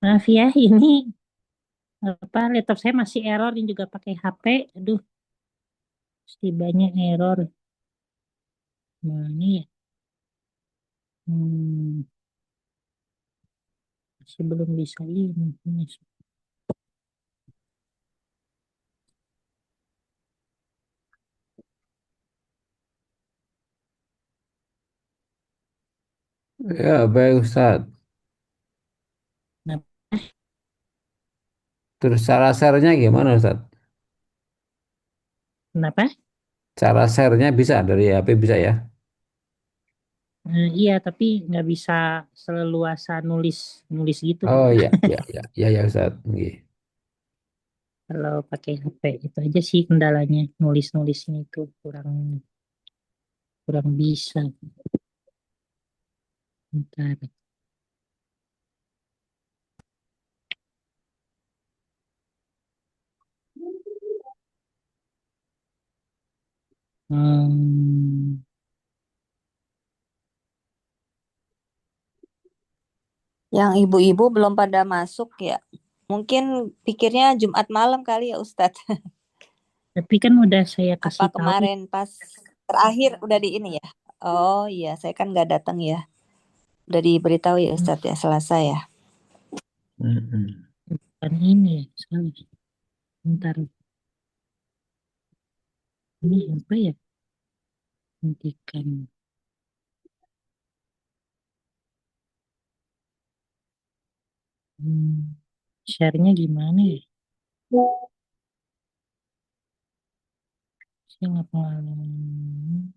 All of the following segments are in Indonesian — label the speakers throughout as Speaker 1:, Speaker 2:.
Speaker 1: Maaf ya, ini apa laptop saya masih error ini juga pakai HP. Aduh, mesti banyak error. Mana ya? Hmm, masih belum bisa ini.
Speaker 2: Ya, baik Ustaz.
Speaker 1: Kenapa?
Speaker 2: Terus cara share-nya gimana Ustaz?
Speaker 1: Kenapa?
Speaker 2: Cara share-nya bisa dari HP bisa ya?
Speaker 1: Iya, tapi nggak bisa seleluasa nulis nulis gitu.
Speaker 2: Oh iya, iya, iya, iya ya Ustaz. Nggih.
Speaker 1: Kalau pakai HP itu aja sih kendalanya. Nulis-nulisnya itu kurang kurang bisa. Bentar. Hmm,
Speaker 3: Yang ibu-ibu belum pada masuk ya. Mungkin pikirnya Jumat malam kali ya Ustadz.
Speaker 1: tapi kan udah saya
Speaker 3: Apa
Speaker 1: kasih tahu.
Speaker 3: kemarin pas terakhir udah di ini ya? Oh iya, saya kan nggak datang ya. Udah diberitahu ya Ustadz ya, Selasa ya.
Speaker 2: Mm-mm.
Speaker 1: Bukan ini ya, salah. Bentar, ini apa ya? Hentikan. Hmm, share-nya gimana ya? Saya nggak pengalaman.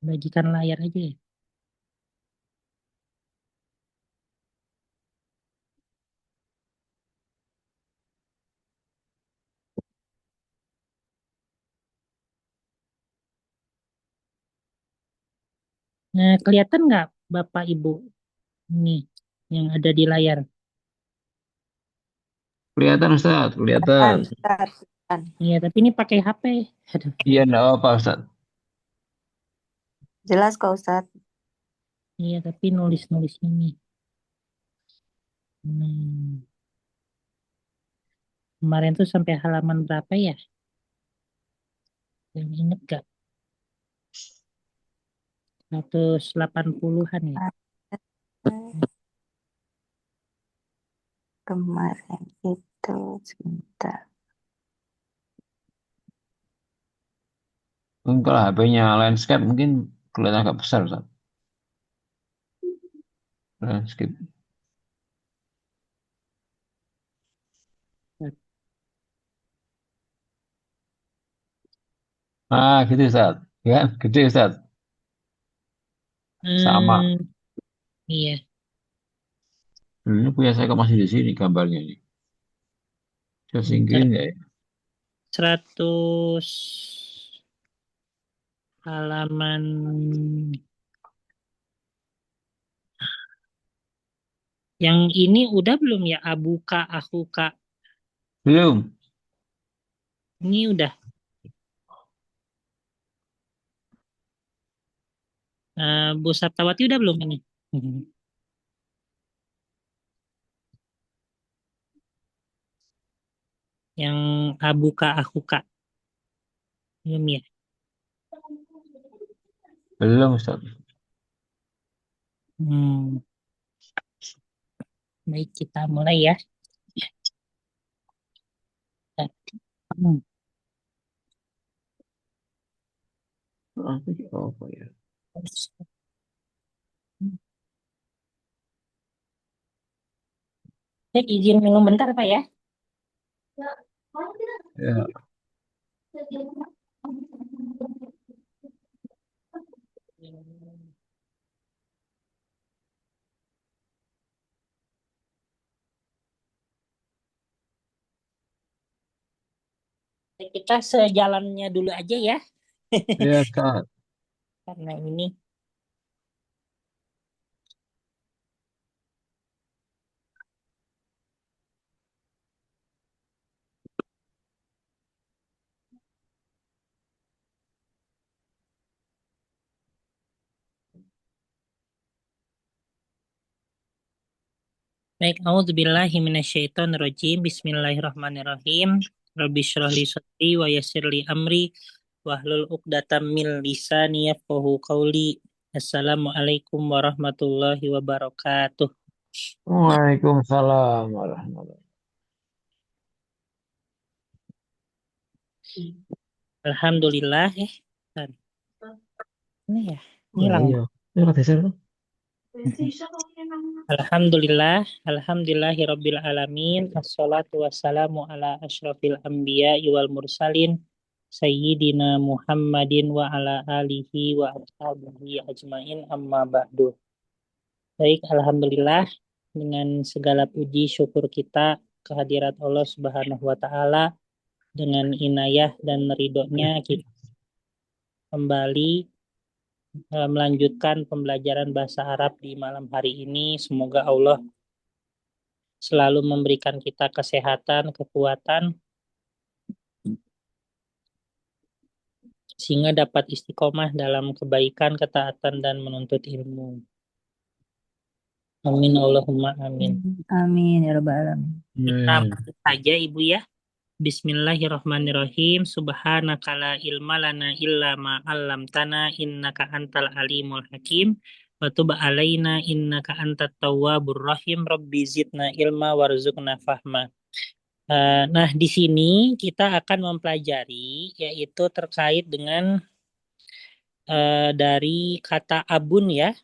Speaker 1: Bagikan layar aja ya. Nah, kelihatan nggak Bapak Ibu ini yang ada di layar?
Speaker 2: Kelihatan Ustaz,
Speaker 3: Kelihatan,
Speaker 2: kelihatan.
Speaker 3: Ustadz. Kelihatan.
Speaker 1: Iya, tapi ini pakai HP. Aduh,
Speaker 2: Iya, enggak apa Ustaz.
Speaker 3: Jelas kok Ustadz.
Speaker 1: iya, tapi nulis-nulis ini. Hmm, kemarin tuh sampai halaman berapa ya? Yang inget gak? 180-an ya?
Speaker 3: Kemarin itu sebentar.
Speaker 2: Mungkin kalau HP-nya landscape mungkin kelihatan agak besar Ustaz. Landscape. Ah, gitu Ustaz. Ya, kan? Gede Ustaz. Sama.
Speaker 1: Hmm, iya.
Speaker 2: Ini punya saya kok masih di sini gambarnya ini. Saya
Speaker 1: Bentar.
Speaker 2: singkirin ya.
Speaker 1: 100 halaman yang ini udah belum ya? Abu Kak, aku Kak.
Speaker 2: Belum.
Speaker 1: Ini udah. Bu Saptawati udah belum ini? Mhm. Yang Abu Kak, aku Kak. Belum ya?
Speaker 2: Belum Ustaz.
Speaker 1: Hmm, baik kita mulai ya. Hmm.
Speaker 2: Apa ya?
Speaker 1: Saya izin minum bentar Pak ya.
Speaker 2: Ya.
Speaker 1: Kita sejalannya dulu aja ya.
Speaker 2: Ya, Ustaz.
Speaker 1: Karena ini Baik, a'udzubillahi minasyaitonirrajim. Bismillahirrahmanirrahim. Rabbi shrah li sadri wa yassir li amri wahlul 'uqdatam min lisani yafqahu qawli. Assalamualaikum warahmatullahi wabarakatuh.
Speaker 2: Waalaikumsalam warahmatullahi.
Speaker 1: Alhamdulillah Bentar. Ini ya,
Speaker 2: Oh
Speaker 1: hilang.
Speaker 2: iya. Ini kata siapa?
Speaker 1: Alhamdulillahi rabbil alamin. Assalatu wassalamu ala asyrafil anbiya wal mursalin Sayyidina Muhammadin wa ala alihi wa ashabihi ajmain amma ba'du. Baik, alhamdulillah dengan segala puji syukur kita kehadirat Allah Subhanahu wa taala, dengan inayah dan ridhonya kita kembali melanjutkan pembelajaran bahasa Arab di malam hari ini. Semoga Allah selalu memberikan kita kesehatan, kekuatan, sehingga dapat istiqomah dalam kebaikan, ketaatan, dan menuntut ilmu. Amin Allahumma amin.
Speaker 3: Amin ya rabbal alamin.
Speaker 1: Kita mulai saja Ibu ya. Bismillahirrahmanirrahim. Subhanaka la ilma lana illa ma 'allamtana innaka antal alimul hakim. Wa tub alaina innaka antat tawwabur rahim. Rabbi zidna ilma warzuqna fahma. Nah, di sini kita akan mempelajari yaitu terkait dengan dari kata abun ya.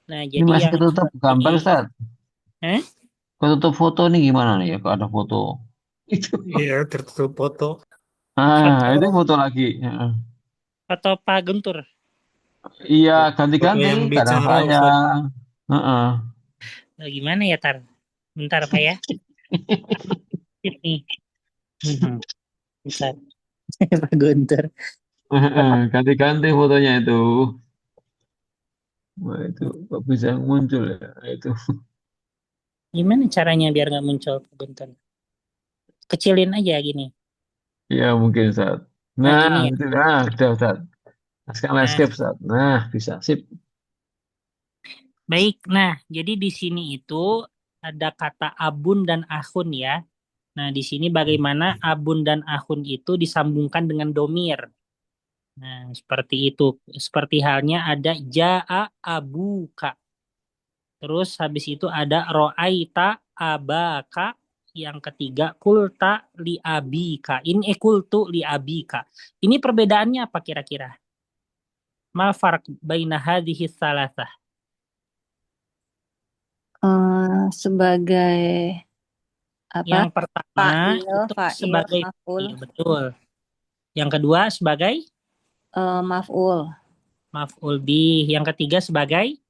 Speaker 1: Nah,
Speaker 2: Ini
Speaker 1: jadi
Speaker 2: masih
Speaker 1: yang
Speaker 2: ketutup gambar, Ustaz.
Speaker 1: Eh?
Speaker 2: Ketutup foto nih gimana nih ya? Kok ada foto? Itu.
Speaker 4: Iya, tertutup foto.
Speaker 2: Ah, itu
Speaker 1: Foto
Speaker 2: foto lagi. Heeh.
Speaker 1: foto Pak Guntur.
Speaker 2: Iya,
Speaker 4: Foto
Speaker 2: ganti-ganti.
Speaker 4: yang di
Speaker 2: Kadang
Speaker 4: channel
Speaker 2: saya.
Speaker 4: Ustaz.
Speaker 2: Heeh.
Speaker 1: Gimana ya, Tar? Bentar, Pak ya. Ini. Bentar. Pak Guntur.
Speaker 2: Ganti-ganti fotonya itu. Wah, itu kok bisa muncul ya? Itu.
Speaker 1: Gimana caranya biar nggak muncul Pak Guntur? Kecilin aja gini.
Speaker 2: Ya mungkin, Ustaz.
Speaker 1: Nah,
Speaker 2: Nah,
Speaker 1: gini ya.
Speaker 2: itu. Nah, udah, Ustaz. Sekarang
Speaker 1: Nah,
Speaker 2: landscape, Ustaz. Nah, bisa. Sip.
Speaker 1: baik. Nah, jadi di sini itu ada kata abun dan ahun ya. Nah, di sini bagaimana abun dan ahun itu disambungkan dengan domir. Nah, seperti itu. Seperti halnya ada ja'a abuka. Terus habis itu ada ro'aita abaka. Yang ketiga kulta li abika. Ini kultu li abika. Ini perbedaannya apa kira-kira? Ma farq baina hadhihi salasah.
Speaker 3: Sebagai apa?
Speaker 1: Yang pertama itu
Speaker 3: Fa'il,
Speaker 1: sebagai
Speaker 3: maf'ul,
Speaker 1: iya, betul. Yang kedua sebagai
Speaker 3: maf'ul,
Speaker 1: maf'ul bih. Yang ketiga sebagai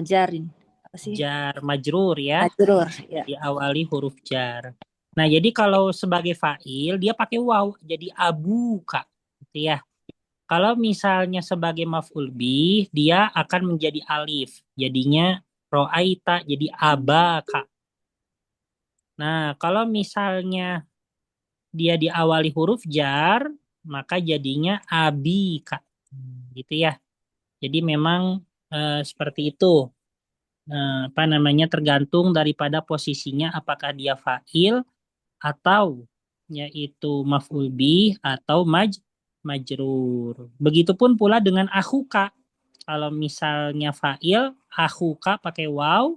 Speaker 3: jarin. Apa sih?
Speaker 1: jar majrur ya.
Speaker 3: Majrur, ya.
Speaker 1: Diawali huruf jar. Nah, jadi kalau sebagai fa'il dia pakai waw, jadi abuka, gitu ya. Kalau misalnya sebagai maf'ul bih, dia akan menjadi alif. Jadinya ro'aita, jadi abaka. Nah, kalau misalnya dia diawali huruf jar, maka jadinya abika. Gitu ya. Jadi memang seperti itu. Apa namanya, tergantung daripada posisinya, apakah dia fa'il atau yaitu maf'ul bih atau majrur. Begitupun pula dengan akhuka. Kalau misalnya fa'il, akhuka pakai waw.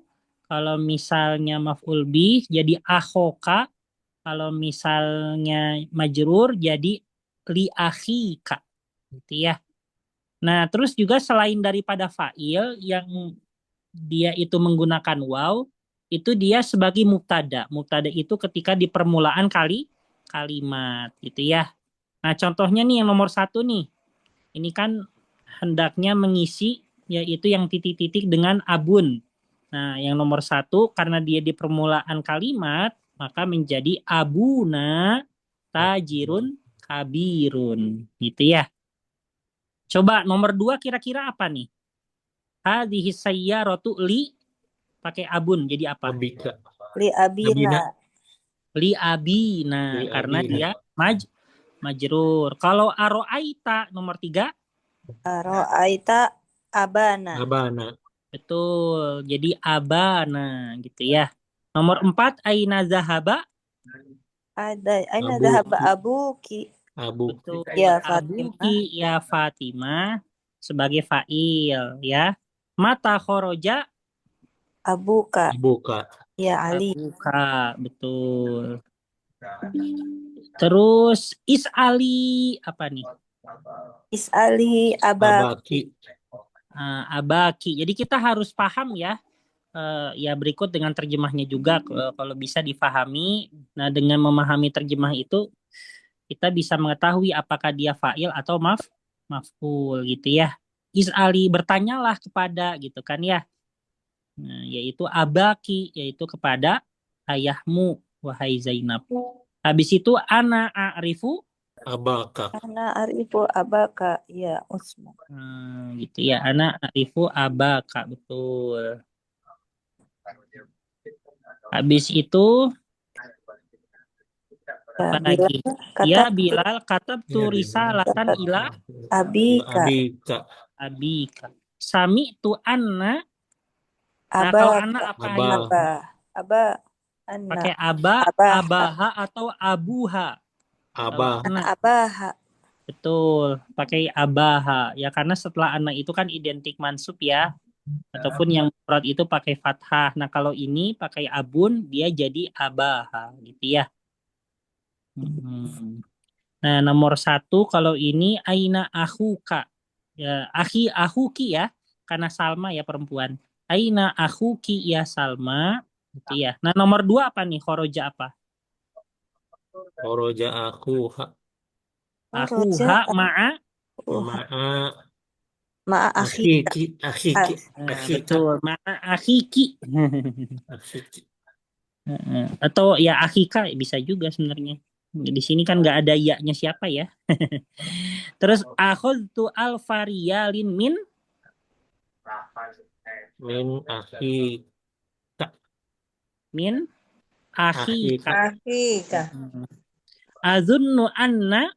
Speaker 1: Kalau misalnya maf'ul bih jadi akhoka. Kalau misalnya majrur jadi li akhika. Gitu ya. Nah, terus juga selain daripada fa'il yang dia itu menggunakan waw, itu dia sebagai mubtada. Mubtada itu ketika di permulaan kalimat gitu ya. Nah, contohnya nih yang nomor 1 nih. Ini kan hendaknya mengisi yaitu yang titik-titik dengan abun. Nah, yang nomor 1 karena dia di permulaan kalimat, maka menjadi abuna tajirun kabirun. Gitu ya. Coba nomor 2 kira-kira apa nih? Hadhihi sayyaratu li pakai abun jadi apa?
Speaker 4: Abika.
Speaker 3: Li abina.
Speaker 1: Li abina
Speaker 4: Li
Speaker 1: karena
Speaker 4: abina.
Speaker 1: dia majrur. Kalau aro'aita nomor 3
Speaker 3: Ro'aita abana.
Speaker 4: Abana.
Speaker 1: betul. Jadi abana gitu ya. Nomor 4, aina zahaba.
Speaker 3: Aina
Speaker 2: Abu,
Speaker 3: dhahaba abuki.
Speaker 2: abu,
Speaker 1: Betul.
Speaker 3: Ya Fatimah.
Speaker 1: Abuki ya Fatimah sebagai fa'il ya. Mata khoroja
Speaker 3: Abuka.
Speaker 2: buka,
Speaker 3: Ya Ali.
Speaker 1: abuka. Betul. Terus is'ali apa nih?
Speaker 3: Is'ali abaki.
Speaker 2: abaki,
Speaker 1: Abaki. Jadi kita harus paham ya. Ya berikut dengan terjemahnya juga kalau bisa difahami. Nah, dengan memahami terjemah itu kita bisa mengetahui apakah dia fa'il atau maf'ul gitu ya. Is'ali bertanyalah kepada gitu kan ya. Nah, yaitu abaki yaitu kepada ayahmu wahai Zainab. Habis itu ana a'rifu
Speaker 2: abaka,
Speaker 3: Ana arifu abaka. Ya Usman.
Speaker 1: gitu ya. Ana a'rifu abaka betul. Habis itu
Speaker 3: Ya
Speaker 1: apa
Speaker 3: Bilal
Speaker 1: lagi?
Speaker 3: kata
Speaker 1: Ya Bilal katab tu risalatan ila
Speaker 3: abika.
Speaker 2: abika,
Speaker 1: abika. Sami tu anna. Nah, kalau
Speaker 3: Abaka.
Speaker 1: anak apa
Speaker 2: aba,
Speaker 1: ayo?
Speaker 3: Aba. Aba. Anna.
Speaker 1: Pakai aba,
Speaker 3: Abaha.
Speaker 1: abaha atau abuha. Kalau
Speaker 2: aba,
Speaker 3: Ana
Speaker 1: anak
Speaker 3: abaha.
Speaker 1: betul pakai abaha ya karena setelah anak itu kan identik mansub ya ataupun yang mufrad itu pakai fathah. Nah, kalau ini pakai abun dia jadi abaha gitu ya. Hmm. Nah, nomor 1 kalau ini aina akhuka. Ya, ahuki ya karena Salma ya perempuan. Aina akhuki ya Salma gitu ya. Nah, nomor 2 apa nih? Khoroja apa?
Speaker 2: oroja aku,
Speaker 3: Roja.
Speaker 1: Akuha ma'a.
Speaker 2: maa,
Speaker 3: Ma'a akhika.
Speaker 2: akiki, akiki,
Speaker 3: Ah,
Speaker 1: Nah,
Speaker 2: akika,
Speaker 1: betul, ma'a akhiki.
Speaker 2: akiki,
Speaker 1: Atau ya akhika bisa juga sebenarnya. Di sini kan nggak ada ya-nya siapa ya. Terus akhadtu alfariyalin min
Speaker 2: min akika,
Speaker 1: min
Speaker 2: akika,
Speaker 1: akhika.
Speaker 4: Akika.
Speaker 1: Azunnu anna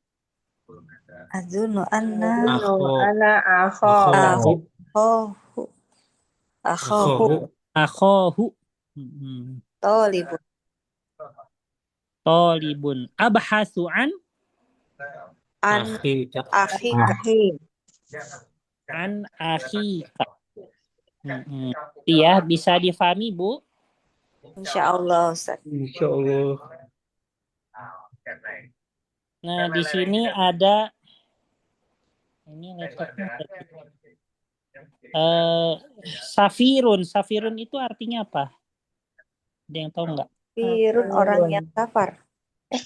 Speaker 3: azunu anna
Speaker 4: Azunnu
Speaker 2: akho,
Speaker 4: ana akhoka.
Speaker 2: akhohu,
Speaker 3: akhohu. Akhohu.
Speaker 2: akhohu,
Speaker 1: akhohu
Speaker 3: Tolibun.
Speaker 1: talibun abhasu
Speaker 3: An
Speaker 2: akika,
Speaker 3: akhika.
Speaker 4: Akhi.
Speaker 1: an akhika. Iya, bisa difahami, Bu.
Speaker 3: Insya Allah Ustaz.
Speaker 2: insya Allah,
Speaker 1: Nah, di sini ada ini laptopnya. Eh, Safirun. Safirun itu artinya apa? Ada yang tahu nggak?
Speaker 3: Firun orang yang safar.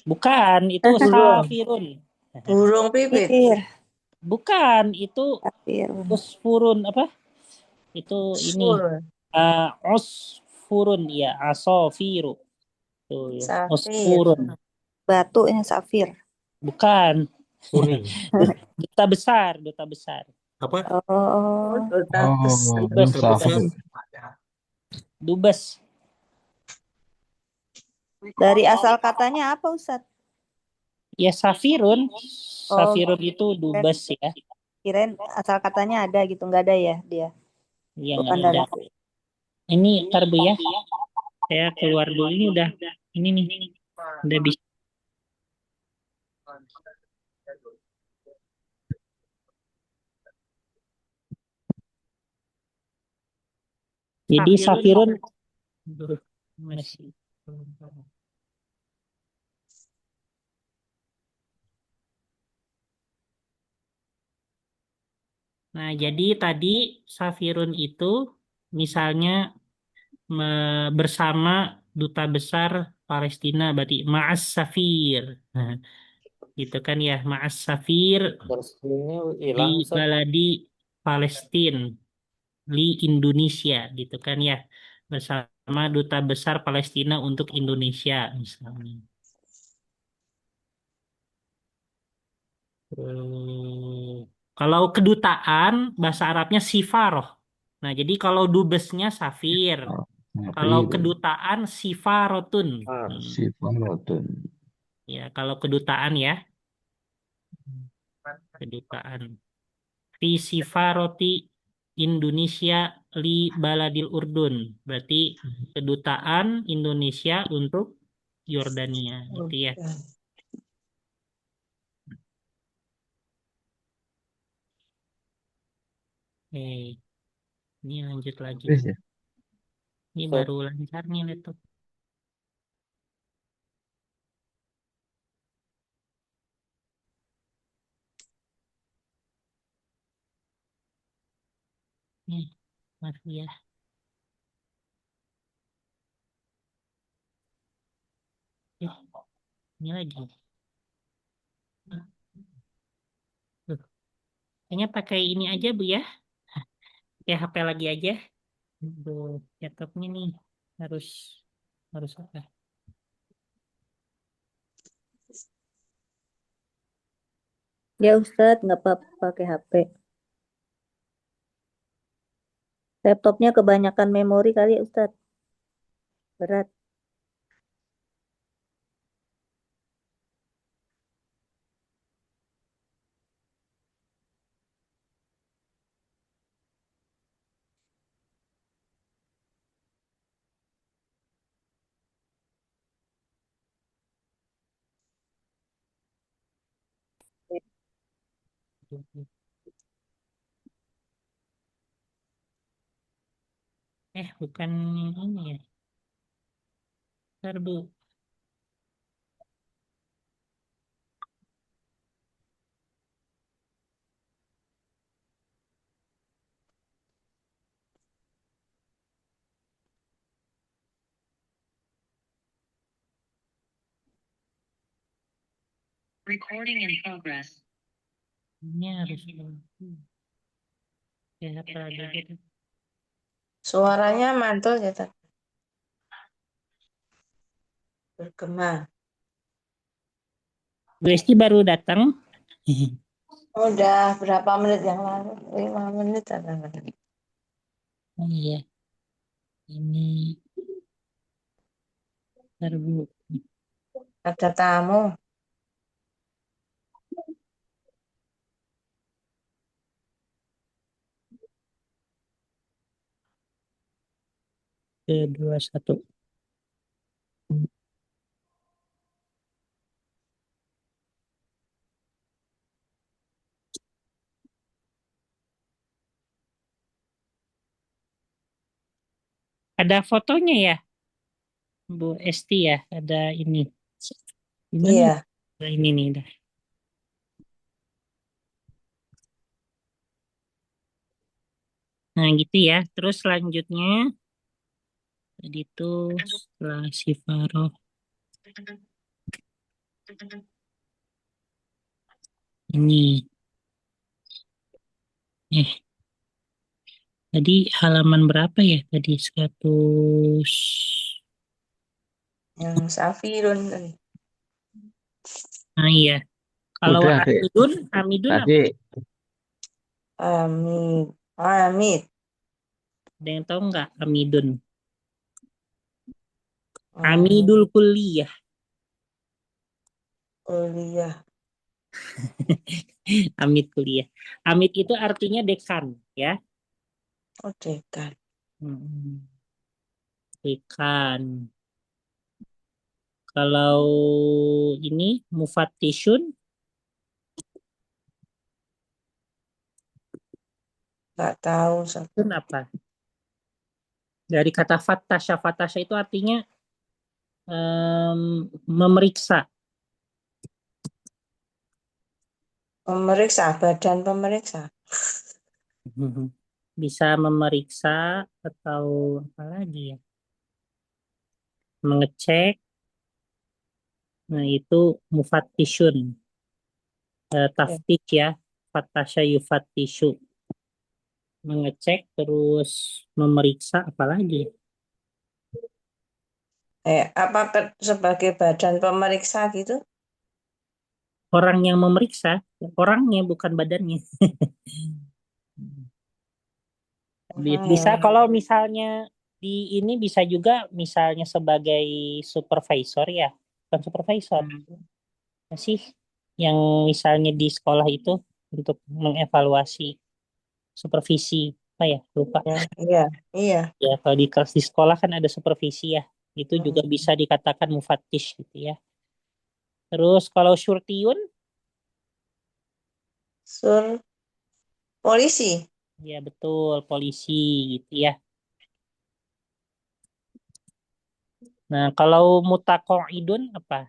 Speaker 1: Bukan, itu
Speaker 4: Burung.
Speaker 1: Safirun.
Speaker 4: Burung pipit.
Speaker 3: Fir.
Speaker 1: Bukan, itu
Speaker 3: Safirun.
Speaker 1: Usfurun apa? Itu ini
Speaker 4: Sur.
Speaker 1: Usfurun ya, Asofiru. Tuh, ya.
Speaker 4: Safir.
Speaker 1: Usfurun.
Speaker 3: Batu yang safir.
Speaker 1: Bukan.
Speaker 2: kuning,
Speaker 1: Duta besar, duta besar.
Speaker 2: apa?
Speaker 3: Oh.
Speaker 4: Duta
Speaker 2: Oh,
Speaker 4: besar.
Speaker 1: Dubes,
Speaker 2: duta besar,
Speaker 1: dubes.
Speaker 3: Dari asal katanya apa Ustaz?
Speaker 1: Ya Safirun.
Speaker 3: Oh,
Speaker 1: Safirun itu dubes ya.
Speaker 3: kirain asal katanya ada gitu, nggak ada ya dia.
Speaker 1: Yang
Speaker 3: Bukan
Speaker 1: ada.
Speaker 3: dari.
Speaker 1: Ini ntar Bu ya. Saya keluar dulu ini udah. Ini nih. Udah bisa. Jadi Safirun masih. Nah, jadi tadi Safirun itu misalnya bersama duta besar Palestina berarti Ma'as Safir. Nah, gitu kan ya, Ma'as Safir
Speaker 2: bersihnya
Speaker 1: di
Speaker 2: hilang, Ustaz.
Speaker 1: baladi Palestina di Indonesia gitu kan ya. Bersama duta besar Palestina untuk Indonesia misalnya. Kalau kedutaan bahasa Arabnya sifaroh. Nah, jadi kalau dubesnya safir.
Speaker 2: Oh,
Speaker 1: Kalau
Speaker 2: Safir,
Speaker 1: kedutaan sifarotun.
Speaker 2: Sifarotun,
Speaker 1: Ya, kalau kedutaan ya, kedutaan. Fi sifaroti Indonesia li baladil Urdun. Berarti kedutaan Indonesia untuk Yordania gitu ya.
Speaker 4: Udah.
Speaker 1: Oke, ini lanjut lagi.
Speaker 2: Wis ya.
Speaker 1: Ini baru lancar nih laptop. Nih, maaf ya. Ini lagi. Tuh, kayaknya pakai ini aja Bu ya. Pakai HP lagi aja. Aduh, laptopnya nih harus harus apa?
Speaker 3: Ya Ustadz, nggak apa-apa pakai HP. Laptopnya kebanyakan memori kali ya Ustadz. Berat.
Speaker 1: Bukan yang ini ya. Ntar Bu.
Speaker 5: Recording in progress.
Speaker 1: Ini harus ya HP lagi gitu.
Speaker 4: Suaranya mantul ya, Tat. Bergema.
Speaker 1: Bu Esti baru datang.
Speaker 4: Udah berapa menit yang lalu? 5 menit ada.
Speaker 1: Oh iya. Ini ntar Bu.
Speaker 4: Ada tamu.
Speaker 1: Ke 21. Ada fotonya ya, Bu Esti ya. Ada ini. Gimana?
Speaker 4: Iya.
Speaker 1: Ada ini nih. Dah. Nah gitu ya. Terus selanjutnya tadi itu setelah Sifaroh ini. Tadi halaman berapa ya? Tadi 100.
Speaker 4: Yang Safirun tadi.
Speaker 1: Nah iya. Kalau
Speaker 2: Udah, Dek.
Speaker 1: Amidun apa?
Speaker 2: Tadi
Speaker 4: Amit. Amit.
Speaker 1: Ada yang tahu nggak Amidun?
Speaker 4: Hmm,
Speaker 1: Amidul Kulliyah.
Speaker 4: kuliah.
Speaker 1: Amid kuliah. Amid itu artinya dekan ya.
Speaker 4: Oh, dekan.
Speaker 1: Hmm, dekan. Kalau ini mufattishun
Speaker 4: Nggak tahu. Sat.
Speaker 1: itu apa? Dari kata fattasya. Fattasya itu artinya memeriksa.
Speaker 4: Pemeriksa. Badan pemeriksa.
Speaker 1: Bisa memeriksa atau apa lagi ya? Mengecek. Nah, itu mufattishun. Taftish ya. Fattasya yufattishu. Mengecek terus memeriksa apalagi.
Speaker 4: Apa sebagai badan pemeriksa gitu?
Speaker 1: Orang yang memeriksa, orangnya bukan badannya. Bisa
Speaker 4: yang
Speaker 1: kalau misalnya di ini bisa juga misalnya sebagai supervisor ya, bukan supervisor apa sih yang misalnya di sekolah itu untuk mengevaluasi supervisi. Apa ya? Lupa.
Speaker 4: Ya, iya, iya.
Speaker 1: Ya, kalau di kelas di sekolah kan ada supervisi ya. Itu juga
Speaker 4: Hmm.
Speaker 1: bisa dikatakan mufattish gitu ya. Terus kalau syurtiyun,
Speaker 4: Sur polisi.
Speaker 1: ya betul, polisi gitu ya. Nah, kalau mutaqaidun apa?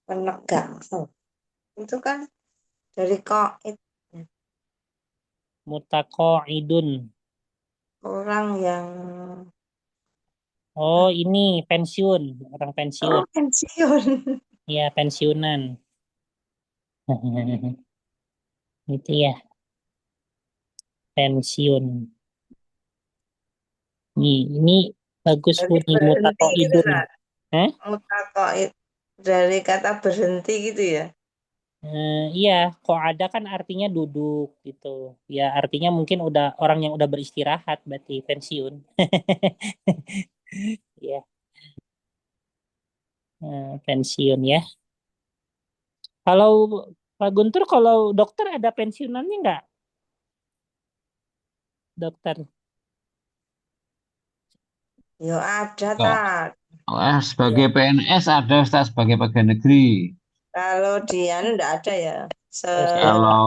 Speaker 4: Penegak. Oh, itu kan dari koid,
Speaker 1: Mutaqaidun.
Speaker 4: orang yang
Speaker 1: Oh, ini pensiun, orang pensiun.
Speaker 4: pensiun.
Speaker 1: Ya, pensiunan. Itu ya, pensiun. Ini bagus
Speaker 4: Jadi
Speaker 1: bunyi
Speaker 4: berhenti gitu
Speaker 1: mutaqaidun.
Speaker 4: lah.
Speaker 1: Hah?
Speaker 4: Mutakoid dari kata berhenti gitu ya.
Speaker 1: Iya, kok ada kan artinya duduk gitu. Ya, artinya mungkin udah orang yang udah beristirahat berarti pensiun. Ya, pensiun ya. Kalau Pak Guntur, kalau dokter ada pensiunannya nggak? Dokter.
Speaker 4: Yo ada
Speaker 2: Enggak.
Speaker 4: tak.
Speaker 2: Sebagai PNS ada Ustaz sebagai pegawai negeri.
Speaker 4: Kalau di anu enggak ada ya. Se
Speaker 1: Oh,
Speaker 2: Kalau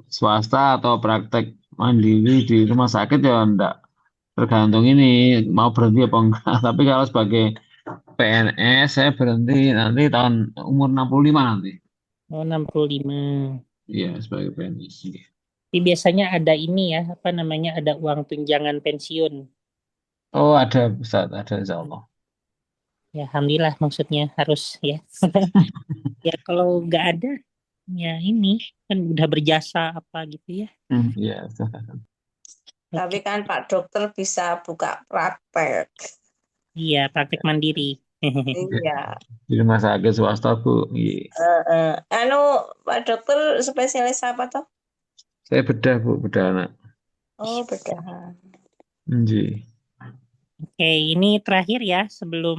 Speaker 2: swasta atau praktek mandiri di rumah sakit ya enggak tergantung ini mau berhenti apa enggak. Tapi kalau sebagai PNS saya berhenti nanti tahun umur 65 nanti.
Speaker 1: oh, 65.
Speaker 2: Iya, sebagai PNS.
Speaker 1: Tapi biasanya ada ini ya, apa namanya, ada uang tunjangan pensiun.
Speaker 2: Oh, ada Ustaz, ada insya Allah.
Speaker 1: Ya, alhamdulillah maksudnya harus ya. Ya, kalau nggak ada, ya ini kan udah berjasa apa gitu ya.
Speaker 2: Iya, Ustaz.
Speaker 4: tapi
Speaker 1: Oke.
Speaker 4: kan Pak Dokter bisa buka praktek.
Speaker 1: Iya, praktek mandiri.
Speaker 4: Iya.
Speaker 2: Di rumah sakit swasta Bu. Iya.
Speaker 4: Anu Pak Dokter spesialis apa toh?
Speaker 2: Saya bedah Bu, bedah anak.
Speaker 4: Oh, bedahan.
Speaker 2: Iya.
Speaker 1: Oke, ini terakhir ya sebelum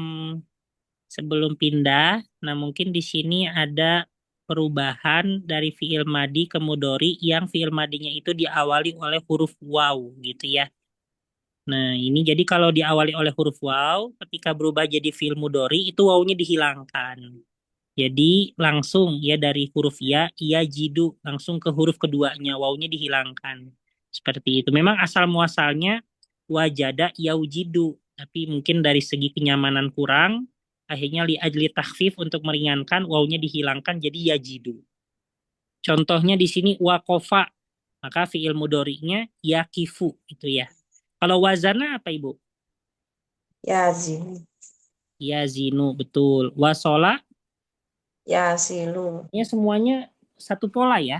Speaker 1: sebelum pindah. Nah, mungkin di sini ada perubahan dari fiil madi ke mudori yang fiil madinya itu diawali oleh huruf waw gitu ya. Nah, ini jadi kalau diawali oleh huruf waw, ketika berubah jadi fiil mudori itu wawnya dihilangkan. Jadi langsung ya dari huruf ya jidu langsung ke huruf keduanya, wawnya dihilangkan. Seperti itu. Memang asal muasalnya wajada yaujidu, tapi mungkin dari segi kenyamanan kurang, akhirnya li ajli takhfif untuk meringankan wawnya dihilangkan jadi yajidu. Contohnya di sini wakofa, maka fiil mudori'nya yakifu itu ya. Kalau wazana apa Ibu?
Speaker 4: Yazin.
Speaker 1: Yazinu, betul. Wasola,
Speaker 4: Yasilu.
Speaker 1: ya semuanya satu pola ya.
Speaker 4: Ya.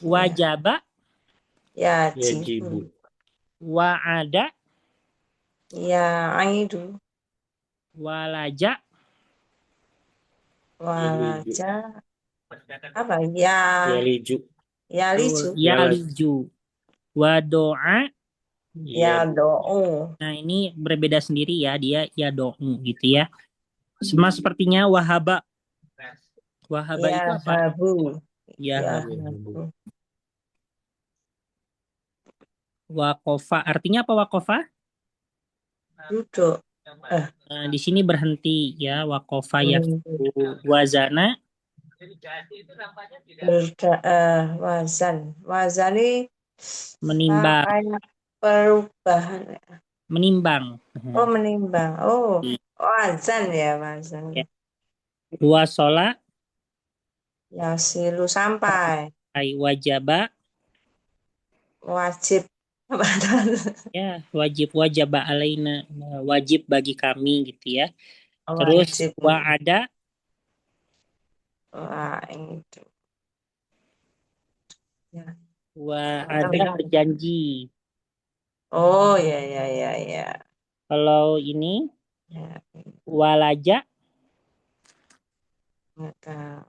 Speaker 1: Wajaba,
Speaker 4: Yajibu.
Speaker 1: wa'ada,
Speaker 4: Ya aidu.
Speaker 1: walaja,
Speaker 4: Walaja. Apa? Ya
Speaker 1: betul,
Speaker 4: yaliju.
Speaker 1: yaliju, wadoa.
Speaker 4: Ya do'u.
Speaker 1: Nah, ini berbeda sendiri ya, dia ya do'u gitu ya. Sama sepertinya wahaba. Wahaba
Speaker 4: Ya
Speaker 1: itu apa?
Speaker 4: habu.
Speaker 1: Ya
Speaker 4: Ya
Speaker 1: habu.
Speaker 4: habu.
Speaker 1: Wakofa. Artinya apa wakofa?
Speaker 4: Duduk.
Speaker 1: Nah, di sini berhenti ya, wakofa ya.
Speaker 4: Berhenti.
Speaker 1: Wazana,
Speaker 4: Wazan. Wazan ini
Speaker 1: menimbang,
Speaker 4: kayak perubahan.
Speaker 1: menimbang.
Speaker 4: Oh, menimbang. Oh, wazan ya, wazan.
Speaker 1: Ya. Wasola,
Speaker 4: Yasilu sampai.
Speaker 1: wajaba,
Speaker 4: Wajib.
Speaker 1: ya wajib alaina, wajib bagi kami gitu ya. Terus
Speaker 4: Wajib.
Speaker 1: wa'ada,
Speaker 4: Wah, itu. Ya.
Speaker 1: wa'ada berjanji.
Speaker 4: Oh, ya, ya, ya, ya.
Speaker 1: Kalau ini
Speaker 4: Ya,
Speaker 1: walaja,
Speaker 4: nggak tahu.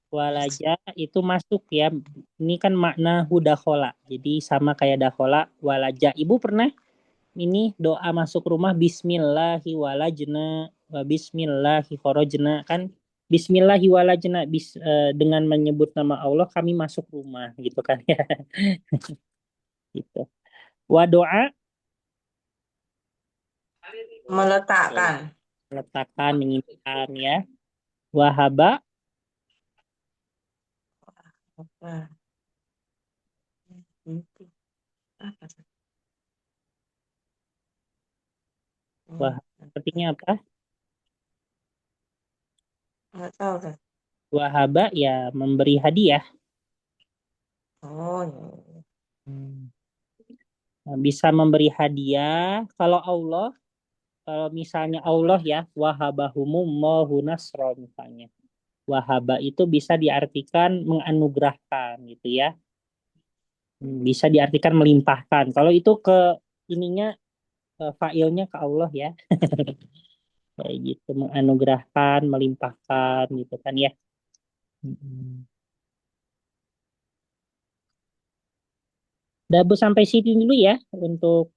Speaker 1: walaja itu masuk ya. Ini kan makna hudakhola. Jadi sama kayak dakhola, walaja. Ibu pernah ini doa masuk rumah Bismillahi walajna wa Bismillahi kharajna kan Bismillahirrahmanirrahim dengan menyebut nama Allah kami masuk rumah gitu kan ya. Gitu. Wa doa
Speaker 4: Meletakkan.
Speaker 1: meletakkan menyimpan ya. Wahaba
Speaker 4: Apa? Itu. Apa?
Speaker 1: wah artinya apa?
Speaker 4: Nggak tahu kan.
Speaker 1: Wahaba ya memberi hadiah.
Speaker 4: Oh, iya.
Speaker 1: Hmm. Nah, bisa memberi hadiah kalau misalnya Allah ya wahabahumullahu nasra misalnya. Wahaba itu bisa diartikan menganugerahkan gitu ya. Bisa diartikan melimpahkan. Kalau itu ke ininya failnya ke Allah ya. Kayak gitu menganugerahkan, melimpahkan gitu kan ya. Mm. Udah Bu, sampai sini dulu ya untuk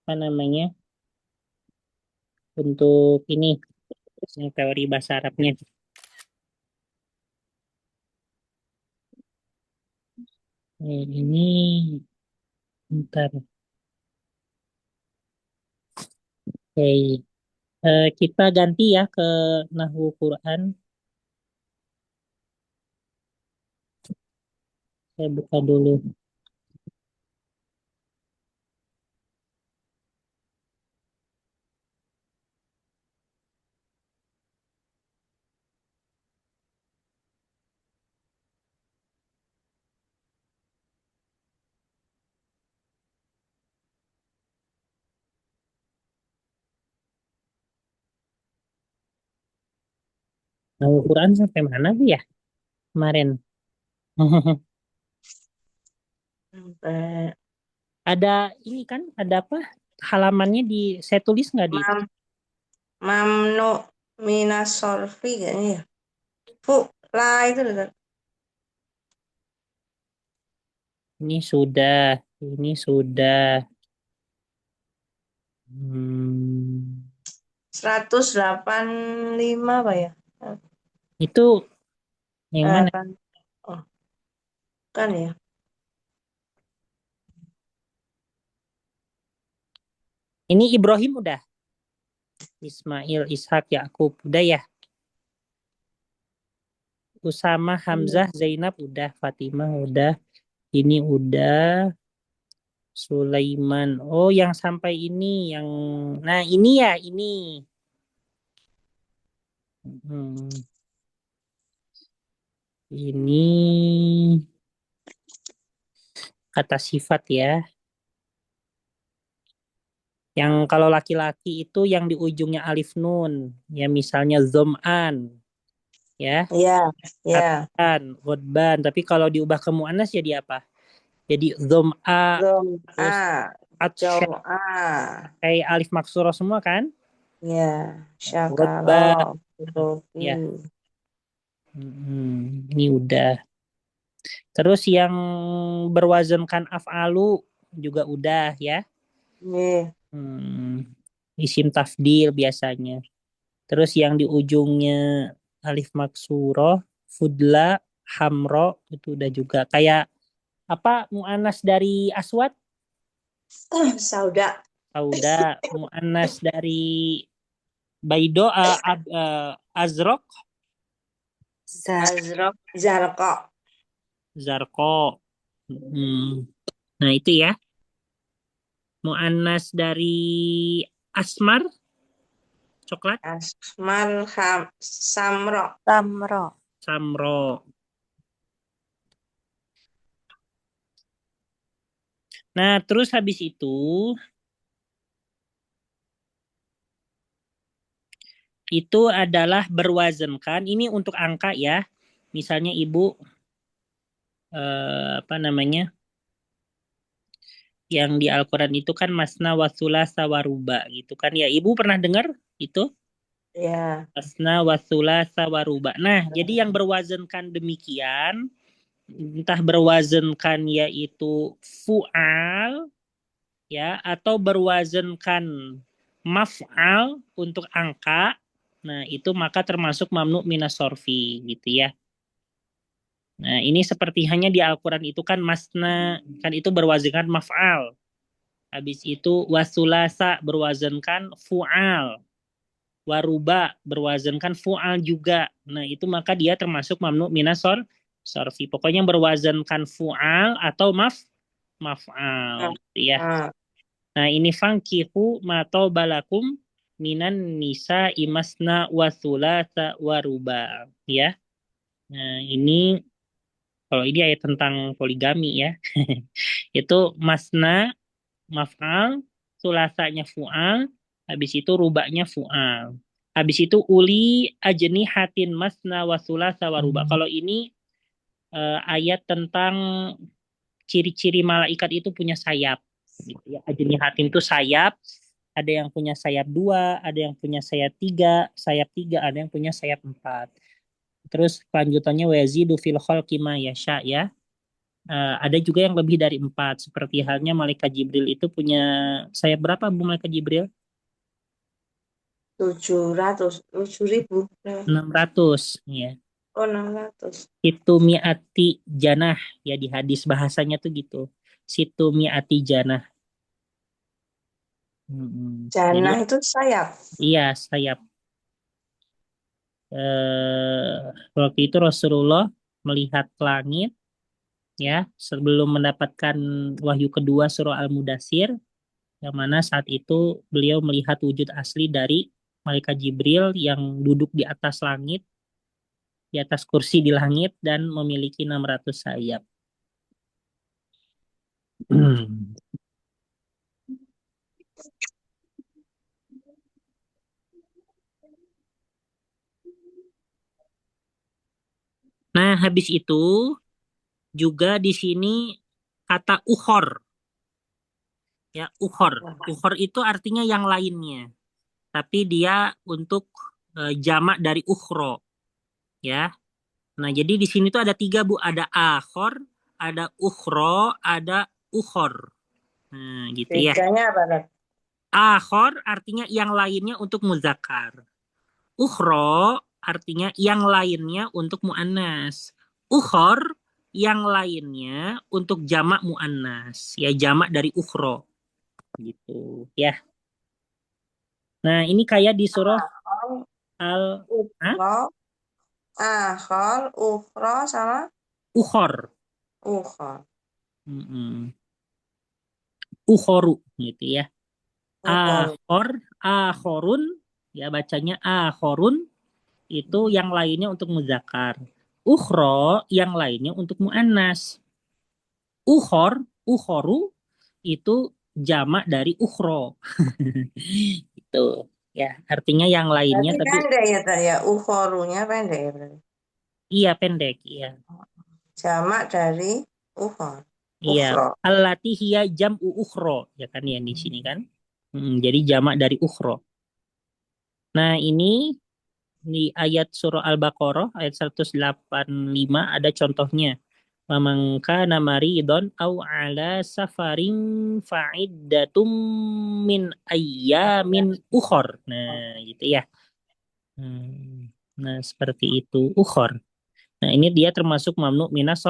Speaker 1: apa namanya? Untuk ini teori bahasa Arabnya. Ini ntar. Oke. Kita ganti ya ke Nahwu Quran. Saya buka dulu. Nahwu Quran sampai mana Bu ya kemarin?
Speaker 4: Sampai
Speaker 1: Ada ini kan, ada apa? Halamannya saya tulis nggak di?
Speaker 4: mamnu minas sorfi kayaknya ya. Fu lah itu loh.
Speaker 1: Ini sudah. Hmm,
Speaker 4: 185 apa ya?
Speaker 1: itu yang mana?
Speaker 4: Kan. Oh, kan ya.
Speaker 1: Ini Ibrahim udah. Ismail, Ishak, Yakub udah ya. Usama, Hamzah, Zainab udah. Fatimah udah. Ini udah. Sulaiman. Oh, yang sampai ini yang nah ini ya ini. Hmm, ini kata sifat ya. Yang kalau laki-laki itu yang di ujungnya alif nun, ya misalnya zom'an, ya,
Speaker 4: Iya, iya.
Speaker 1: atan, godban. Tapi kalau diubah ke muannas jadi apa? Jadi zom'a,
Speaker 4: Zom
Speaker 1: terus
Speaker 4: A,
Speaker 1: atsya,
Speaker 4: Jom A.
Speaker 1: kayak alif maksuro semua kan?
Speaker 4: Ya, Syakalo,
Speaker 1: Godban,
Speaker 4: Robi.
Speaker 1: ya. Ini udah. Terus yang berwazankan af'alu juga udah ya.
Speaker 4: Nih,
Speaker 1: Hmm, isim tafdil biasanya. Terus yang di ujungnya alif maksuroh, fudla, hamro itu udah juga. Kayak apa mu'anas dari aswad,
Speaker 4: Sauda,
Speaker 1: sauda, mu'anas dari baido, azrok,
Speaker 4: Azrok, Zarko.
Speaker 1: zarko. Hmm. Nah itu ya. Mu'anas dari asmar, coklat,
Speaker 4: Asmal Samro.
Speaker 3: Tamro.
Speaker 1: samro. Nah, terus habis itu adalah berwazankan. Ini untuk angka ya. Misalnya ibu apa namanya? Yang di Al-Quran itu kan masna wasulasa waruba gitu kan ya. Ibu pernah dengar itu?
Speaker 4: Ya,
Speaker 1: Masna wasulasa waruba. Nah, jadi yang berwazankan demikian, entah berwazankan yaitu fu'al ya atau berwazankan maf'al untuk angka Nah, itu maka termasuk mamnu minas sorfi gitu ya. Nah, ini seperti hanya di Al-Quran itu kan masna, kan itu berwazinkan maf'al. Habis itu wasulasa berwazinkan fu'al. Waruba berwazinkan fu'al juga. Nah, itu maka dia termasuk mamnu minas sorfi. Pokoknya yang berwazinkan fu'al atau maf'al gitu ya.
Speaker 4: Ah,
Speaker 1: Nah, ini fangkihu matau balakum minan nisa imasna wasulasa waruba ya. Nah, ini kalau ini ayat tentang poligami ya. Itu masna, maf'al, sulasanya fu'al, habis itu rubaknya fu'al. Habis itu uli ajni hatin masna wa sulasa wa ruba. Kalau ini ayat tentang ciri-ciri malaikat itu punya sayap. Gitu ya. Ajni hatin itu sayap. Ada yang punya sayap 2, ada yang punya sayap tiga, ada yang punya sayap 4. Terus kelanjutannya wazidu fil khalqi ma yasha ya. Ada juga yang lebih dari 4. Seperti halnya Malaikat Jibril itu punya sayap berapa Bu Malaikat Jibril?
Speaker 4: 7.000.
Speaker 1: 600 ya.
Speaker 4: Oh, 600.
Speaker 1: Itu mi'ati janah ya di hadis bahasanya tuh gitu. Situ mi'ati janah. Jadi
Speaker 4: Janah itu sayap.
Speaker 1: iya sayap. Waktu itu Rasulullah melihat langit ya sebelum mendapatkan wahyu kedua surah Al-Mudatsir, yang mana saat itu beliau melihat wujud asli dari Malaikat Jibril yang duduk di atas langit, di atas kursi di langit dan memiliki 600 sayap. Nah, habis itu juga di sini kata ukhor. Ya, ukhor. Ukhor itu artinya yang lainnya. Tapi dia untuk jamak dari ukhro. Ya. Nah, jadi di sini tuh ada 3, Bu. Ada akhor, ada ukhro, ada ukhor. Nah, gitu ya.
Speaker 4: Bedanya apa, Dad?
Speaker 1: Akhor artinya yang lainnya untuk muzakkar. Ukhro artinya yang lainnya untuk muannas. Ukhor yang lainnya untuk jamak muannas. Ya jamak dari ukhro. Gitu ya. Nah, ini kayak di surah
Speaker 4: Akhol,
Speaker 1: Al Hah?
Speaker 4: ukhro, akhol, ukhro, sama
Speaker 1: Ukhor.
Speaker 4: ukhor.
Speaker 1: Mm-mm. Ukhoru gitu ya.
Speaker 4: Ukhor.
Speaker 1: Akhorun ya bacanya akhorun itu yang lainnya untuk muzakkar. Ukhro yang lainnya untuk muannas. Ukhoru itu jamak dari ukhro. Itu ya, artinya yang lainnya
Speaker 4: Berarti
Speaker 1: tapi
Speaker 4: pendek ya, Dad, ya. Ukhorunya pendek ya, berarti.
Speaker 1: iya pendek, iya.
Speaker 4: Jamak dari ukhor.
Speaker 1: Iya,
Speaker 4: Ukhro.
Speaker 1: allati hiya jam'u ukhro ya kan ya di sini kan. Jadi jamak dari ukhro. Nah, ini di ayat surah Al-Baqarah ayat 185 ada contohnya. Faman kana maridon au ala safarin fa'iddatum min ayyamin ukhor. Nah, gitu ya. Nah, seperti itu ukhor. Nah, ini dia termasuk mamnu minas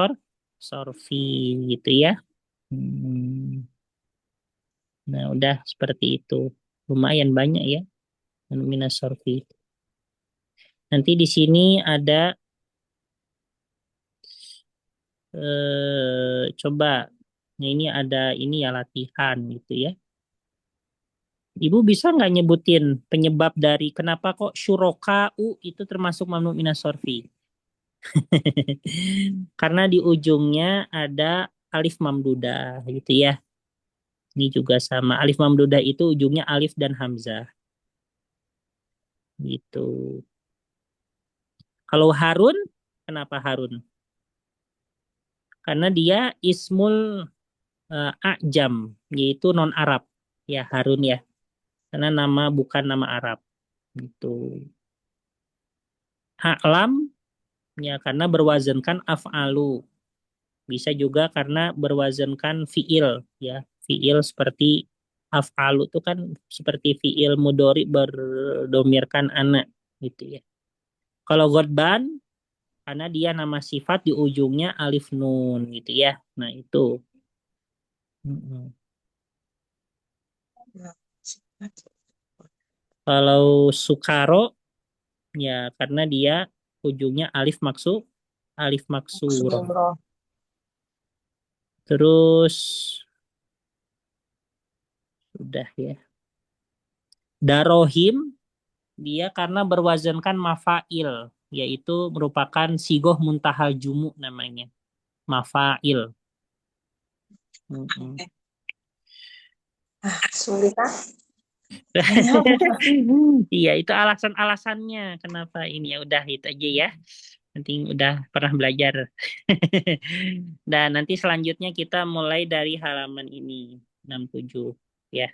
Speaker 1: sorfi gitu ya. Hmm, Nah, udah seperti itu. Lumayan banyak ya mamnu minas sorfi. Nanti di sini ada coba. Nah, ini ada ini ya latihan gitu ya. Ibu bisa nggak nyebutin penyebab dari kenapa kok syuroka'u itu termasuk mamnu minas sorfi? Karena di ujungnya ada alif mamdudah gitu ya. Ini juga sama. Alif mamdudah itu ujungnya alif dan hamzah. Gitu. Kalau Harun, kenapa Harun? Karena dia ismul a'jam, yaitu non Arab. Ya Harun ya. Karena nama bukan nama Arab. Gitu. A'lam ya karena berwazankan af'alu. Bisa juga karena berwazankan fiil ya. Fiil seperti af'alu itu kan seperti fiil mudori berdomirkan anak. gitu ya. Kalau Ghadban karena dia nama sifat di ujungnya alif nun gitu ya. Nah, itu. Mm-mm. Kalau Sukaro ya karena dia ujungnya alif maksur.
Speaker 4: Suro.
Speaker 1: Terus udah ya. Darohim dia karena berwazankan mafail yaitu merupakan sigoh muntahal jumu namanya. Mafail. Mm-mm.
Speaker 4: Sulit ah.
Speaker 1: Iya, itu alasan-alasannya kenapa ini ya udah itu aja ya. Nanti udah pernah belajar. Dan nanti selanjutnya kita mulai dari halaman ini 67 ya.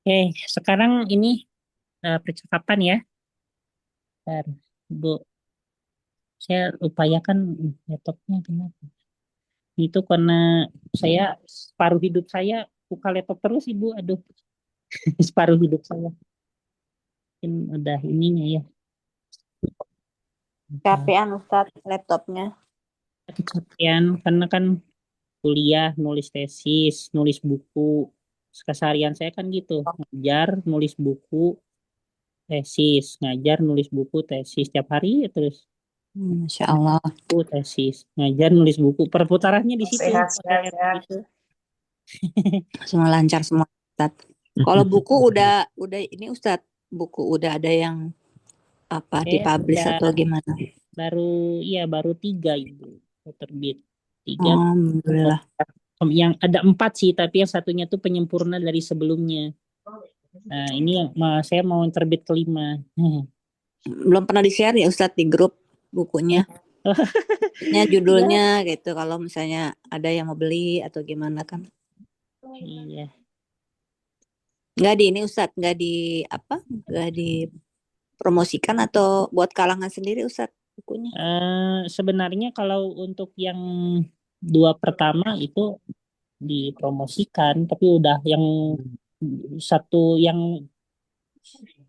Speaker 1: Oke, sekarang ini percakapan ya. Bentar, Bu, saya upayakan laptopnya kenapa? Itu karena saya separuh hidup saya buka laptop terus Ibu. Aduh, separuh hidup saya. Mungkin udah ininya ya.
Speaker 3: Capean Ustadz laptopnya.
Speaker 1: Kecapean karena kan kuliah, nulis tesis, nulis buku. Keseharian saya kan gitu, ngajar, nulis buku, tesis, ngajar, nulis buku, tesis tiap hari ya terus
Speaker 3: Masya Allah.
Speaker 1: buku, tesis, ngajar, nulis buku. Perputarannya di situ,
Speaker 4: Sehat,
Speaker 1: pakai
Speaker 4: sehat, sehat.
Speaker 1: itu.
Speaker 3: Semua lancar semua Ustadz. Kalau buku udah ini Ustadz, buku udah ada yang apa
Speaker 1: Saya
Speaker 3: dipublish
Speaker 1: udah
Speaker 3: atau gimana?
Speaker 1: baru 3 Ibu terbit. 3
Speaker 3: Oh, alhamdulillah.
Speaker 1: yang ada 4 sih, tapi yang satunya tuh penyempurna dari sebelumnya. Nah, ini yang saya mau terbit kelima.
Speaker 3: Belum pernah di-share ya Ustadz di grup bukunya.
Speaker 1: Ya,
Speaker 3: Judulnya gitu kalau misalnya ada yang mau beli atau gimana kan.
Speaker 1: iya.
Speaker 3: Nggak di ini Ustadz, nggak di apa? Nggak dipromosikan atau buat kalangan sendiri Ustadz bukunya.
Speaker 1: Sebenarnya kalau untuk yang 2 pertama itu dipromosikan, tapi udah yang satu yang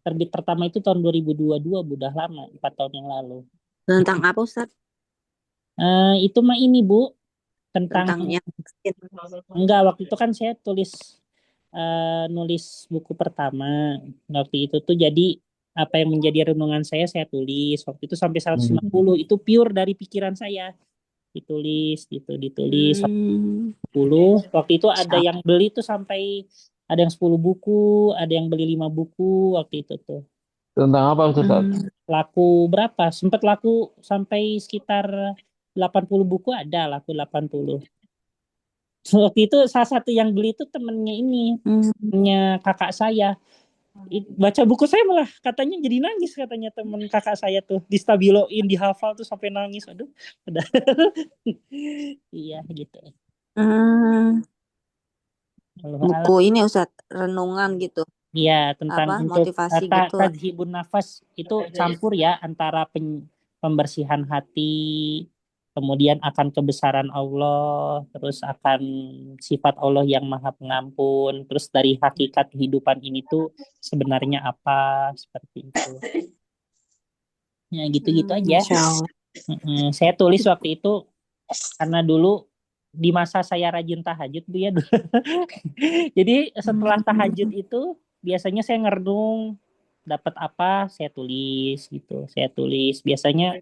Speaker 1: terbit pertama itu tahun 2022, udah lama, 4 tahun yang lalu.
Speaker 3: Tentang apa Ustadz?
Speaker 1: Itu mah ini Bu, tentang
Speaker 3: Tentang yang
Speaker 1: enggak waktu itu kan saya nulis buku pertama. Waktu itu tuh jadi apa yang menjadi renungan saya tulis. Waktu itu sampai 150 itu pure dari pikiran saya. Ditulis
Speaker 3: hmm,
Speaker 1: 10. Waktu itu ada
Speaker 3: Masya
Speaker 1: yang beli tuh sampai ada yang 10 buku, ada yang beli 5 buku waktu itu tuh.
Speaker 2: Tentang apa Ustaz?
Speaker 3: Allah.
Speaker 1: Laku berapa? Sempat laku sampai sekitar 80 buku ada laku 80. Waktu itu salah satu yang beli itu temennya ini, temennya kakak saya. Baca buku saya malah katanya jadi nangis katanya temen kakak saya tuh distabiloin dihafal tuh sampai nangis. Aduh, udah. Iya gitu.
Speaker 3: Hmm,
Speaker 1: Kalau
Speaker 3: buku ini Ustadz renungan gitu.
Speaker 1: Iya, tentang
Speaker 3: Apa
Speaker 1: untuk
Speaker 3: motivasi gitu.
Speaker 1: tadhibun nafas itu campur ya antara pembersihan hati, kemudian akan kebesaran Allah, terus akan sifat Allah yang Maha Pengampun, terus dari hakikat kehidupan ini tuh sebenarnya apa, seperti itu. Ya gitu-gitu aja.
Speaker 3: Masya Allah.
Speaker 1: Saya tulis waktu itu karena dulu di masa saya rajin tahajud Bu ya dulu. Jadi setelah tahajud itu biasanya saya ngerenung dapat apa saya tulis gitu. Saya tulis biasanya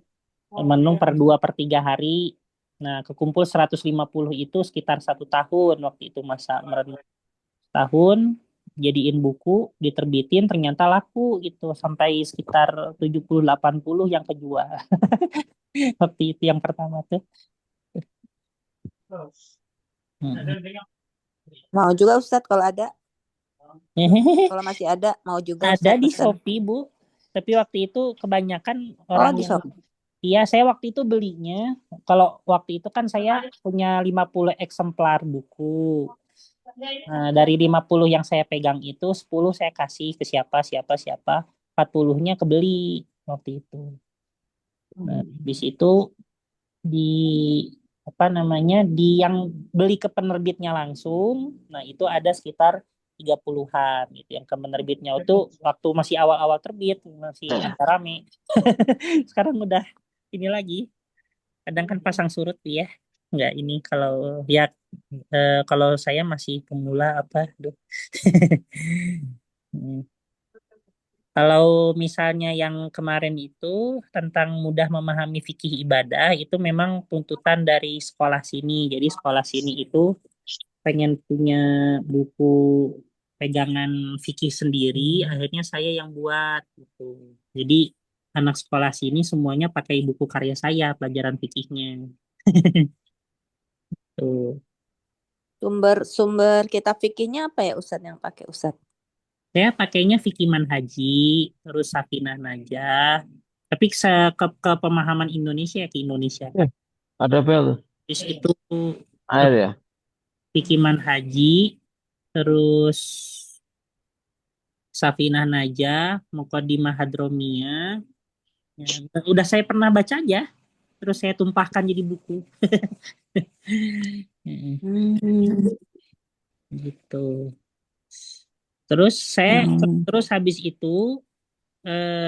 Speaker 1: merenung per 2 per 3 hari. Nah, kekumpul 150 itu sekitar 1 tahun waktu itu masa merenung tahun jadiin buku, diterbitin ternyata laku gitu sampai sekitar 70-80 yang kejual. Waktu itu yang pertama tuh.
Speaker 3: Mau juga Ustadz kalau ada. Kalau masih ada mau juga
Speaker 1: Ada
Speaker 3: Ustadz
Speaker 1: di
Speaker 3: pesan.
Speaker 1: Shopee, Bu. Tapi waktu itu kebanyakan
Speaker 3: Oh
Speaker 1: orang
Speaker 3: di
Speaker 1: yang
Speaker 3: Shopee.
Speaker 1: Iya, saya waktu itu belinya. Kalau waktu itu kan saya punya 50 eksemplar buku. Nah, dari 50 yang saya pegang itu 10 saya kasih ke siapa, siapa, siapa. 40-nya kebeli waktu itu. Nah, habis itu di apa namanya di yang beli ke penerbitnya langsung, nah itu ada sekitar 30-an gitu. Yang ke penerbitnya itu waktu masih awal-awal terbit masih agak rame. Sekarang udah ini lagi. Kadang kan pasang surut tuh ya. Nggak ini kalau ya kalau saya masih pemula apa, duh. Hmm. Kalau misalnya yang kemarin itu tentang mudah memahami fikih ibadah itu memang tuntutan dari sekolah sini. Jadi sekolah sini itu pengen punya buku pegangan fikih sendiri, akhirnya saya yang buat gitu. Jadi anak sekolah sini semuanya pakai buku karya saya pelajaran fikihnya. Tuh.
Speaker 3: Sumber kitab fikihnya apa ya Ustadz yang pakai Ustadz?
Speaker 1: Saya pakainya fikih manhaji, terus Safinah Najah, tapi ke pemahaman Indonesia ke Indonesia.
Speaker 2: Ada bel
Speaker 1: Terus itu
Speaker 2: air ya.
Speaker 1: fikih manhaji, terus Safinah Najah, Muqaddimah Hadromiyah. Ya, udah saya pernah baca aja, terus saya tumpahkan jadi buku. Mm,
Speaker 3: Hmm.
Speaker 1: gitu. Terus
Speaker 3: Hmm.
Speaker 1: terus habis itu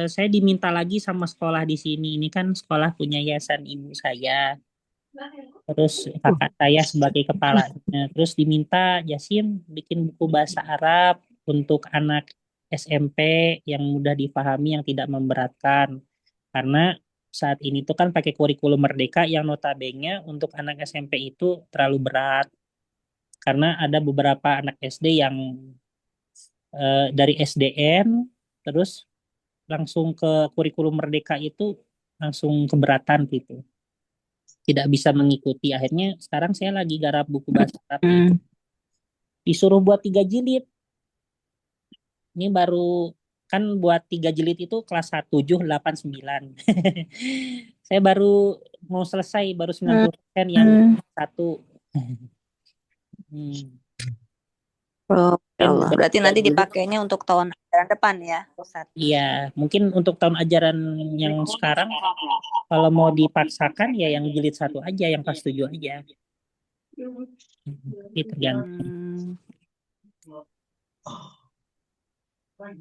Speaker 1: saya diminta lagi sama sekolah di sini. Ini kan sekolah punya yayasan ibu saya. Terus kakak saya sebagai kepalanya. Terus diminta Jasim bikin buku bahasa Arab untuk anak SMP yang mudah dipahami, yang tidak memberatkan. Karena saat ini tuh kan pakai kurikulum Merdeka yang notabene untuk anak SMP itu terlalu berat. Karena ada beberapa anak SD yang dari SDN terus langsung ke kurikulum Merdeka itu langsung keberatan gitu. Tidak bisa mengikuti. Akhirnya sekarang saya lagi garap buku bahasa Arab nih.
Speaker 3: Hmm.
Speaker 1: Disuruh buat 3 jilid. Ini baru kan buat 3 jilid itu kelas 1, 7, 8, 9. Saya baru mau selesai, baru 90% yang
Speaker 3: Hmm.
Speaker 1: satu. Hmm.
Speaker 3: Oh, ya
Speaker 1: Mungkin
Speaker 3: Allah.
Speaker 1: udah
Speaker 3: Berarti
Speaker 1: 3
Speaker 3: nanti
Speaker 1: jilid.
Speaker 3: dipakainya untuk tahun ajaran depan ya, Ustadz.
Speaker 1: Iya, mungkin untuk tahun ajaran yang sekarang kalau mau dipaksakan ya yang jilid 1 aja, yang kelas 7 aja. Itu tergantung.
Speaker 3: Hmm.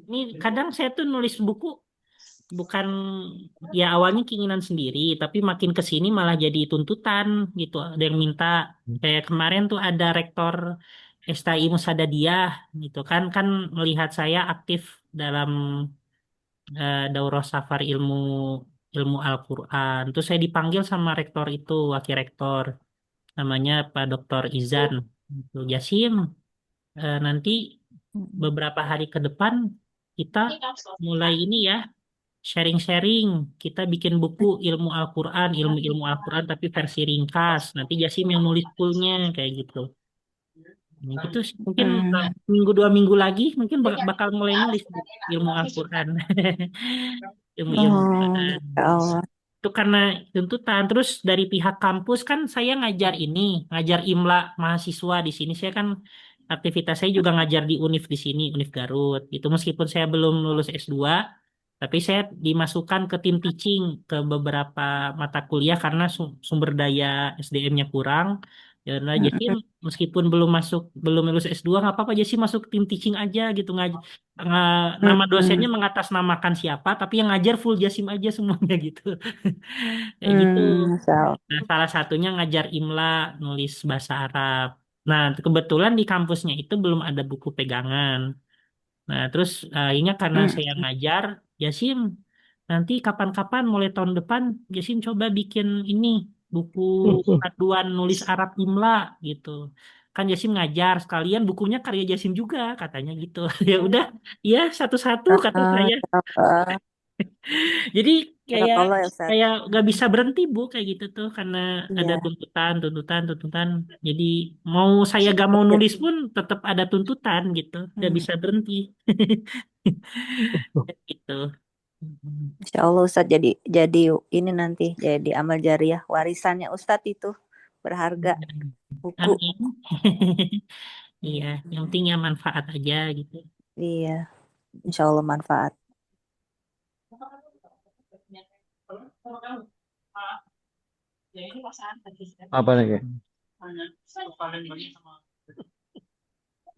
Speaker 1: Ini kadang saya tuh nulis buku bukan ya awalnya keinginan sendiri, tapi makin ke sini malah jadi tuntutan gitu. Ada yang minta kayak kemarin tuh ada rektor STI Musadadiyah gitu kan melihat saya aktif dalam daurah safar ilmu ilmu Al-Qur'an. Terus saya dipanggil sama rektor itu, wakil rektor namanya Pak Dr. Izan. Gitu. Jasim, nanti beberapa hari ke depan kita mulai ini ya sharing-sharing. Kita bikin buku ilmu Al-Quran, ilmu-ilmu Al-Quran tapi versi ringkas. Nanti Jasim yang nulis fullnya kayak gitu. Ini gitu sih. Mungkin
Speaker 3: Hmm.
Speaker 1: minggu 2 minggu lagi mungkin bakal mulai nulis buku ilmu Al-Quran. Ilmu-ilmu
Speaker 3: Oh,
Speaker 1: Quran.
Speaker 3: ya Allah.
Speaker 1: Itu karena tuntutan. Terus dari pihak kampus kan saya ngajar ini, ngajar IMLA mahasiswa di sini. Saya kan aktivitas saya juga ngajar di UNIF di sini, UNIF Garut. Itu meskipun saya belum lulus S2, tapi saya dimasukkan ke tim teaching ke beberapa mata kuliah karena sumber daya SDM-nya kurang. Ya udah, jadi
Speaker 3: Hmm.
Speaker 1: meskipun belum lulus S2 nggak apa-apa, jadi masuk tim teaching aja gitu. Nama dosennya
Speaker 3: Hmm.
Speaker 1: mengatasnamakan siapa, tapi yang ngajar full Jasim aja semuanya gitu. Kayak gitu.
Speaker 3: Masya Allah.
Speaker 1: Nah, salah satunya ngajar IMLA, nulis bahasa Arab. Nah, kebetulan di kampusnya itu belum ada buku pegangan. Nah, terus akhirnya karena
Speaker 3: Hmm.
Speaker 1: saya ngajar, Jasim, nanti kapan-kapan mulai tahun depan, Jasim coba bikin ini, buku panduan nulis Arab IMLA gitu. Kan Jasim ngajar, sekalian bukunya karya Jasim juga, katanya gitu. Ya udah, ya satu-satu kata
Speaker 3: Ah,
Speaker 1: saya.
Speaker 3: ya Allah.
Speaker 1: Jadi
Speaker 3: Ya
Speaker 1: kayak
Speaker 3: Allah ya Ustadz.
Speaker 1: kayak nggak bisa berhenti Bu kayak gitu tuh karena ada
Speaker 3: Iya.
Speaker 1: tuntutan, tuntutan, tuntutan. Jadi mau saya gak mau nulis pun tetap ada tuntutan gitu, nggak
Speaker 3: Hmm.
Speaker 1: bisa berhenti. Gitu.
Speaker 3: Insya Allah Ustadz jadi ini nanti jadi amal jariah warisannya Ustadz itu berharga buku.
Speaker 1: Amin. Iya, yang penting ya manfaat aja gitu.
Speaker 3: Iya, Insya Allah manfaat.
Speaker 2: Apa nih? Ki?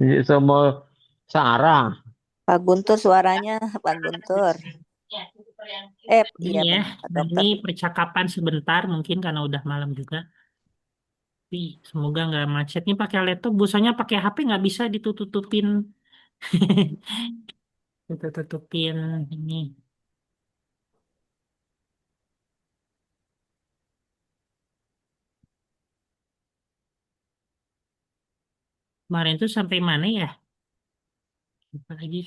Speaker 2: Ini sama Sarah.
Speaker 3: Pak Guntur suaranya, Pak Guntur.
Speaker 1: Ini
Speaker 3: Iya
Speaker 1: ya,
Speaker 3: benar, Pak
Speaker 1: nah ini
Speaker 3: Dokter.
Speaker 1: percakapan sebentar mungkin karena udah malam juga. Tapi semoga nggak macet. Ini pakai laptop, busanya pakai HP nggak bisa ditutupin. Tutupin ini. Kemarin tuh sampai mana ya? Lupa lagi.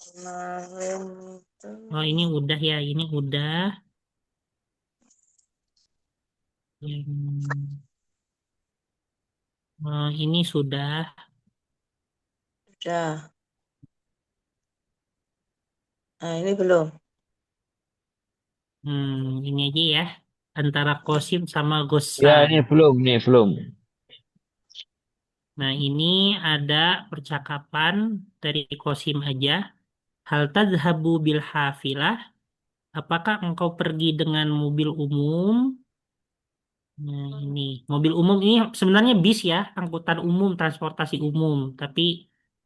Speaker 4: Kemarin itu
Speaker 1: Oh ini udah ya, ini udah. Hmm, ini sudah.
Speaker 4: udah. Nah, ini belum.
Speaker 1: Ini aja ya. Antara Kosim sama
Speaker 2: Ya,
Speaker 1: Gosan.
Speaker 2: ini belum, nih belum.
Speaker 1: Nah ini ada percakapan dari Kosim aja. Hal tadhabu bil hafilah. Apakah engkau pergi dengan mobil umum? Nah, ini mobil umum ini sebenarnya bis ya, angkutan umum, transportasi umum. Tapi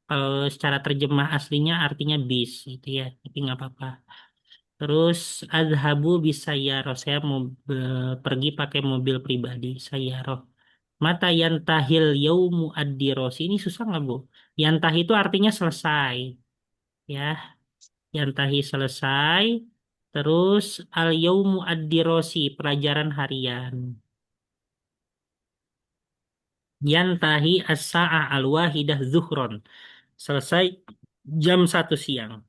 Speaker 1: kalau secara terjemah aslinya artinya bis gitu ya. Tapi nggak apa-apa. Terus adhabu bisayyarah. Saya mau pergi pakai mobil pribadi sayyarah. Mata yantahil yaumu ad-dirosi. Ini susah nggak, Bu? Yantahi itu artinya selesai ya. Yantahi selesai. Terus al yaumu ad-dirosi pelajaran harian. Yantahi as-sa'ah al-wahidah zuhron. Selesai jam 1 siang.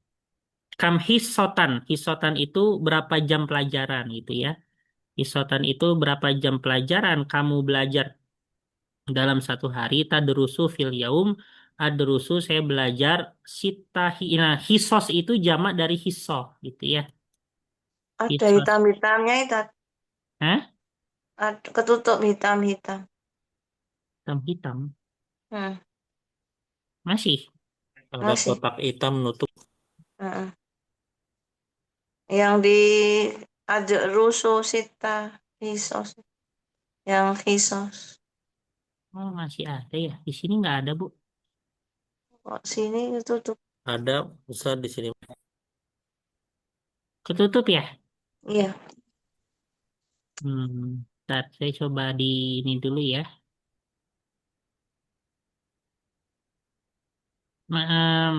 Speaker 1: Kam hisotan. Hisotan itu berapa jam pelajaran gitu ya. Hisotan itu berapa jam pelajaran kamu belajar dalam 1 hari. Tadrusu fil yaum. Adrusu saya belajar sitahi. Nah, hisos itu jamak dari hiso gitu ya.
Speaker 4: Ada
Speaker 1: Hisos.
Speaker 4: hitam-hitamnya itu.
Speaker 1: Hah?
Speaker 4: Ada ketutup hitam-hitam.
Speaker 1: Hitam-hitam.
Speaker 4: Hmm,
Speaker 1: Masih. Ada
Speaker 4: masih.
Speaker 1: kotak hitam nutup.
Speaker 4: Heeh. Yang di ajak rusuh sita hisos. Yang hisos.
Speaker 1: Oh, masih ada ya. Di sini nggak ada, Bu.
Speaker 4: Kok sini ketutup?
Speaker 1: Ada besar di sini. Ketutup ya?
Speaker 4: Iya.
Speaker 1: Ntar saya coba di ini dulu ya.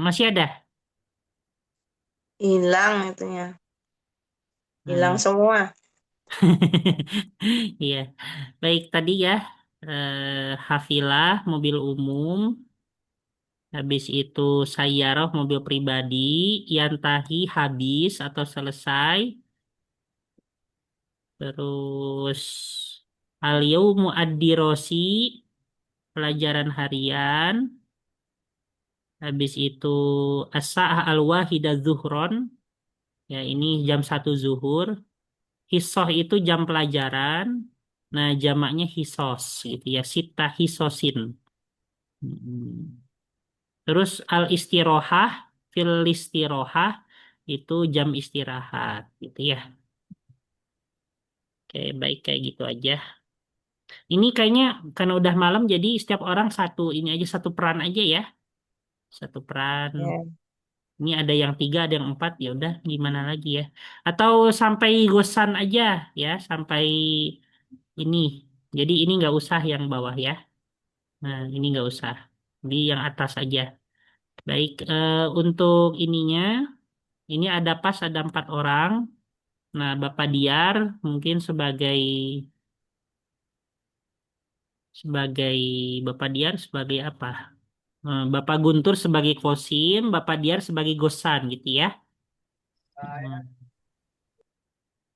Speaker 1: Masih ada?
Speaker 4: Hilang itunya. Hilang
Speaker 1: Hmm.
Speaker 4: semua.
Speaker 1: Iya. Baik, tadi ya. Hafilah, mobil umum. Habis itu sayyarah, mobil pribadi. Yantahi, habis atau selesai. Terus al-yaumu ad-dirosi, pelajaran harian. Habis itu as-sa'ah al-wahidah zuhron. Ya, ini jam 1 zuhur. Hisoh itu jam pelajaran. Nah, jamaknya hisos gitu ya. Sita hisosin. Hmm. Terus al-istirohah, fil istirohah itu jam istirahat gitu ya. Oke, baik kayak gitu aja. Ini kayaknya karena udah malam jadi setiap orang satu ini aja satu peran aja ya. Satu peran.
Speaker 4: Ya.
Speaker 1: Ini ada yang 3, ada yang 4, ya udah gimana lagi ya. Atau sampai gosan aja ya, sampai ini. Jadi ini nggak usah yang bawah ya. Nah, ini nggak usah. Di yang atas aja. Baik, untuk ininya, ini ada pas ada 4 orang. Nah, Bapak Diar mungkin sebagai Bapak Diar sebagai apa? Bapak Guntur sebagai Kosim, Bapak Diar sebagai Gosan gitu ya. Hmm.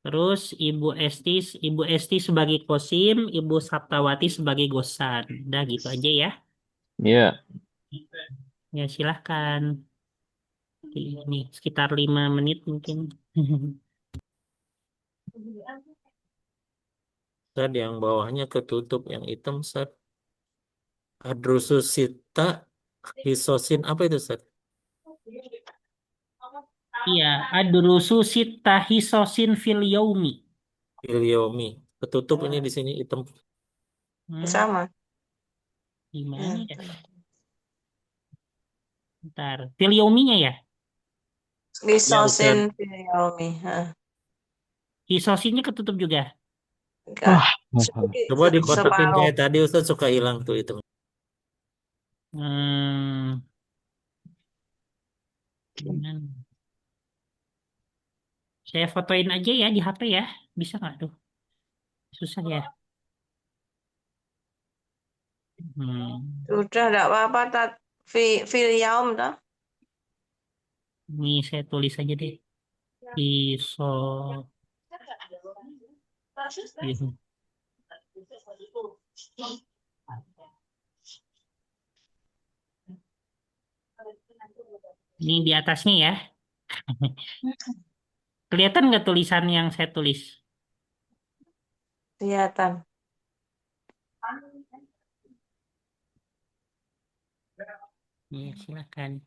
Speaker 1: Terus Ibu Esti sebagai Kosim, Ibu Saptawati sebagai Gosan. Udah gitu aja ya.
Speaker 2: Ya,
Speaker 1: Ya silahkan. Ini sekitar 5 menit mungkin.
Speaker 6: Sad yang bawahnya ketutup yang hitam Sad. Adrususita hisosin apa itu Sad?
Speaker 1: Iya, adrusu sita hisosin fil yaumi.
Speaker 6: Iliomi. Ketutup ini di sini hitam.
Speaker 1: Hmm,
Speaker 4: Sama.
Speaker 1: gimana ya?
Speaker 4: Ya.
Speaker 1: Ntar. Filiominya ya?
Speaker 6: Ya
Speaker 4: Lisosin
Speaker 6: Ustadz.
Speaker 4: Xiaomi. Hah.
Speaker 1: Hisosinnya ketutup juga.
Speaker 4: Enggak.
Speaker 2: Wah,
Speaker 6: Coba dikotakin
Speaker 4: Separuh.
Speaker 6: kayak tadi Ustadz suka hilang tuh hitam.
Speaker 1: Hmm, gimana? Saya fotoin aja ya di HP ya. Bisa nggak tuh? Susah ya. Hmm.
Speaker 4: Sudah enggak apa-apa. Filiaum dah.
Speaker 1: Ini saya tulis aja deh. Iso. Gitu. Ini di atasnya ya. Kelihatan nggak tulisan yang saya tulis?
Speaker 4: Kelihatan.
Speaker 1: Iya, silakan.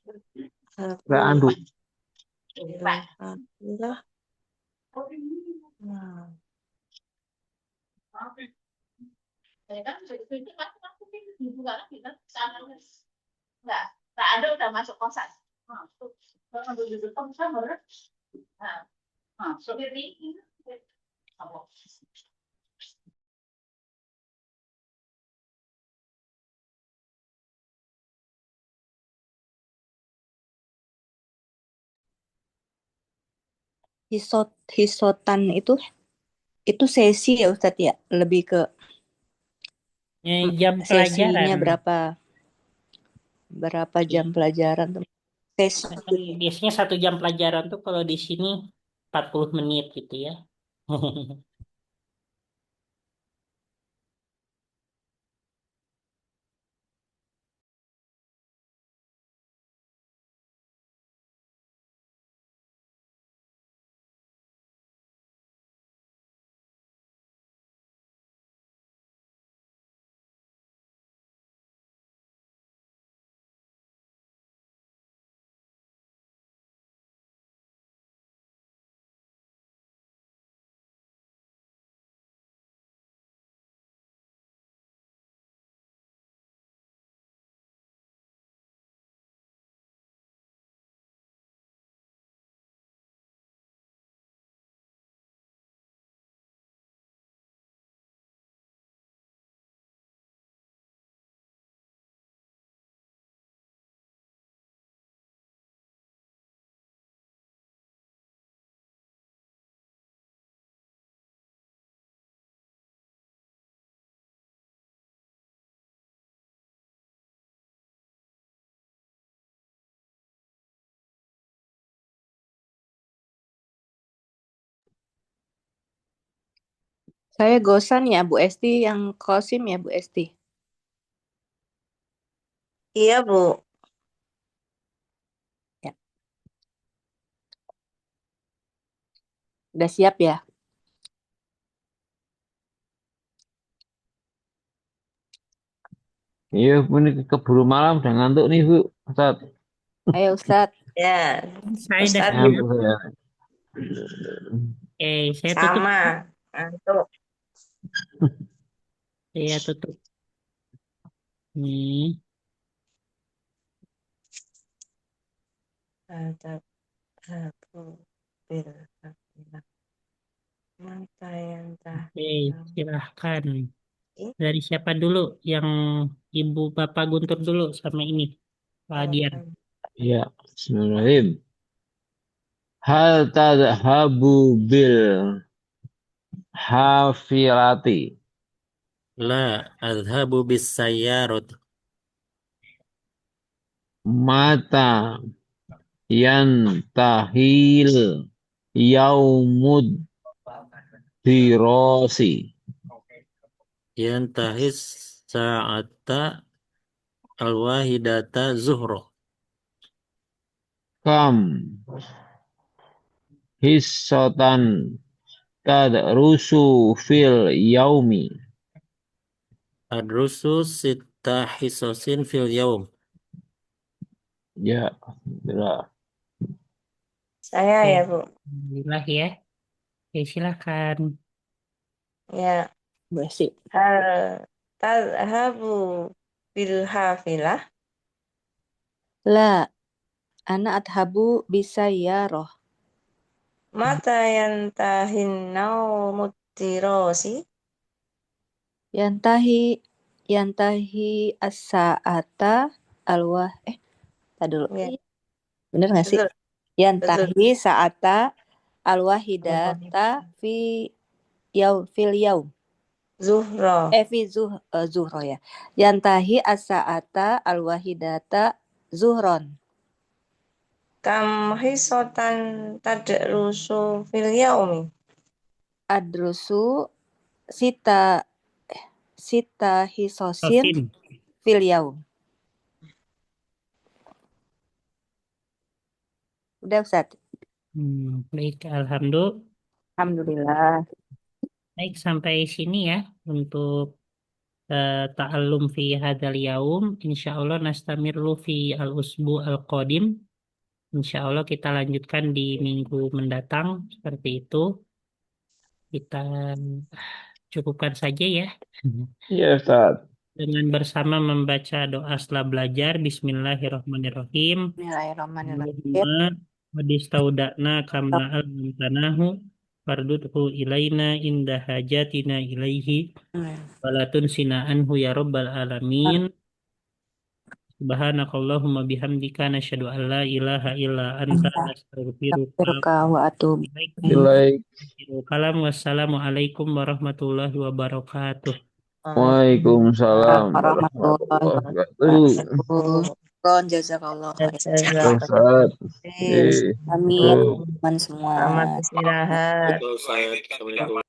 Speaker 2: nggak
Speaker 4: Satu.
Speaker 2: anduk.
Speaker 4: Alhamdulillah. Nah.
Speaker 3: Hisotan itu sesi ya Ustadz ya, lebih ke
Speaker 1: Jam pelajaran.
Speaker 3: sesinya berapa jam pelajaran tuh sesi
Speaker 1: Kan biasanya 1 jam pelajaran tuh kalau di sini 40 menit gitu ya.
Speaker 3: saya gosan ya Bu Esti yang Kosim ya Bu Esti.
Speaker 4: Iya, Bu.
Speaker 3: Ya, udah siap ya.
Speaker 2: Iya, ini keburu malam, udah ngantuk nih, Bu. Ustaz.
Speaker 3: Ayo Ustadz.
Speaker 4: Ya,
Speaker 1: Saya dah
Speaker 4: Ustadz
Speaker 1: siap.
Speaker 2: Ngantuk ya.
Speaker 1: Saya tutup.
Speaker 4: sama. Ngantuk.
Speaker 1: Saya tutup. Nih.
Speaker 4: Ada aku bil mata yang tak
Speaker 1: Silahkan. Dari siapa dulu? Yang Ibu Bapak Guntur dulu sama ini. Pak Adian.
Speaker 2: Iya, bismillahirrahmanirrahim. Hal tadhabu bil hafilati.
Speaker 6: La adhabu bis sayyarati.
Speaker 2: Mata yantahil yaumud dirasi.
Speaker 6: Yantahis sa'ata al-wahidata zuhro.
Speaker 2: Kam hissatan tadrusu fil yaumi.
Speaker 6: Adrusu sita hisosin fil yaum.
Speaker 2: Ya, alhamdulillah.
Speaker 4: Saya ya, Bu.
Speaker 1: Alhamdulillah ya. Oke, silakan.
Speaker 4: Ya,
Speaker 3: Bersih.
Speaker 4: hal tadhabu bil hafilah.
Speaker 3: La, ana adhabu bisayyarah.
Speaker 4: Mata yang tahin naumut dirasi.
Speaker 3: Yantahi as-sa'ata alwah. Tadi dulu.
Speaker 4: Ya,
Speaker 3: Bener nggak sih?
Speaker 4: betul.
Speaker 3: Yantahi sa'ata alwahidata fil yaum.
Speaker 4: Zuhro.
Speaker 3: Fi zuhro ya. Yantahi as-sa'ata alwahidata zuhron.
Speaker 4: Kam hisotan tadrusu fil yaumi.
Speaker 3: Adrusu sita hisosin
Speaker 1: Sosin.
Speaker 3: fil yaum. Udah Ustaz.
Speaker 1: Baik, Alhamdulillah. Baik, sampai sini ya untuk ta'allum fi hadzal yaum. Insyaallah nastamirlu fi al-usbu al-qadim. Insyaallah kita lanjutkan di minggu mendatang seperti itu. Kita cukupkan saja ya.
Speaker 2: Iya, Ustaz.
Speaker 1: Dengan bersama membaca doa setelah belajar. Bismillahirrahmanirrahim.
Speaker 3: Bismillahirrahmanirrahim.
Speaker 1: Allahumma wadistauda'na kama al-mantanahu fardudhu ilaina inda hajatina ilaihi walatun sina'anhu ya rabbal alamin. Subhanakallahumma bihamdika nasyhadu an la ilaha illa anta nastaghfiruka
Speaker 3: Astaghfiruka wa atubu
Speaker 2: Ilaik.
Speaker 1: Kalam wassalamualaikum warahmatullahi wabarakatuh.
Speaker 2: Waalaikumsalam
Speaker 3: warahmatullahi
Speaker 2: warahmatullahi wabarakatuh.
Speaker 3: wabarakatuh. Ron jazakallah khair.
Speaker 2: Ustaz.
Speaker 4: Jazakallah.
Speaker 3: Amin. Teman semua.
Speaker 4: Selamat istirahat.
Speaker 6: Betul, Ustaz. Assalamualaikum.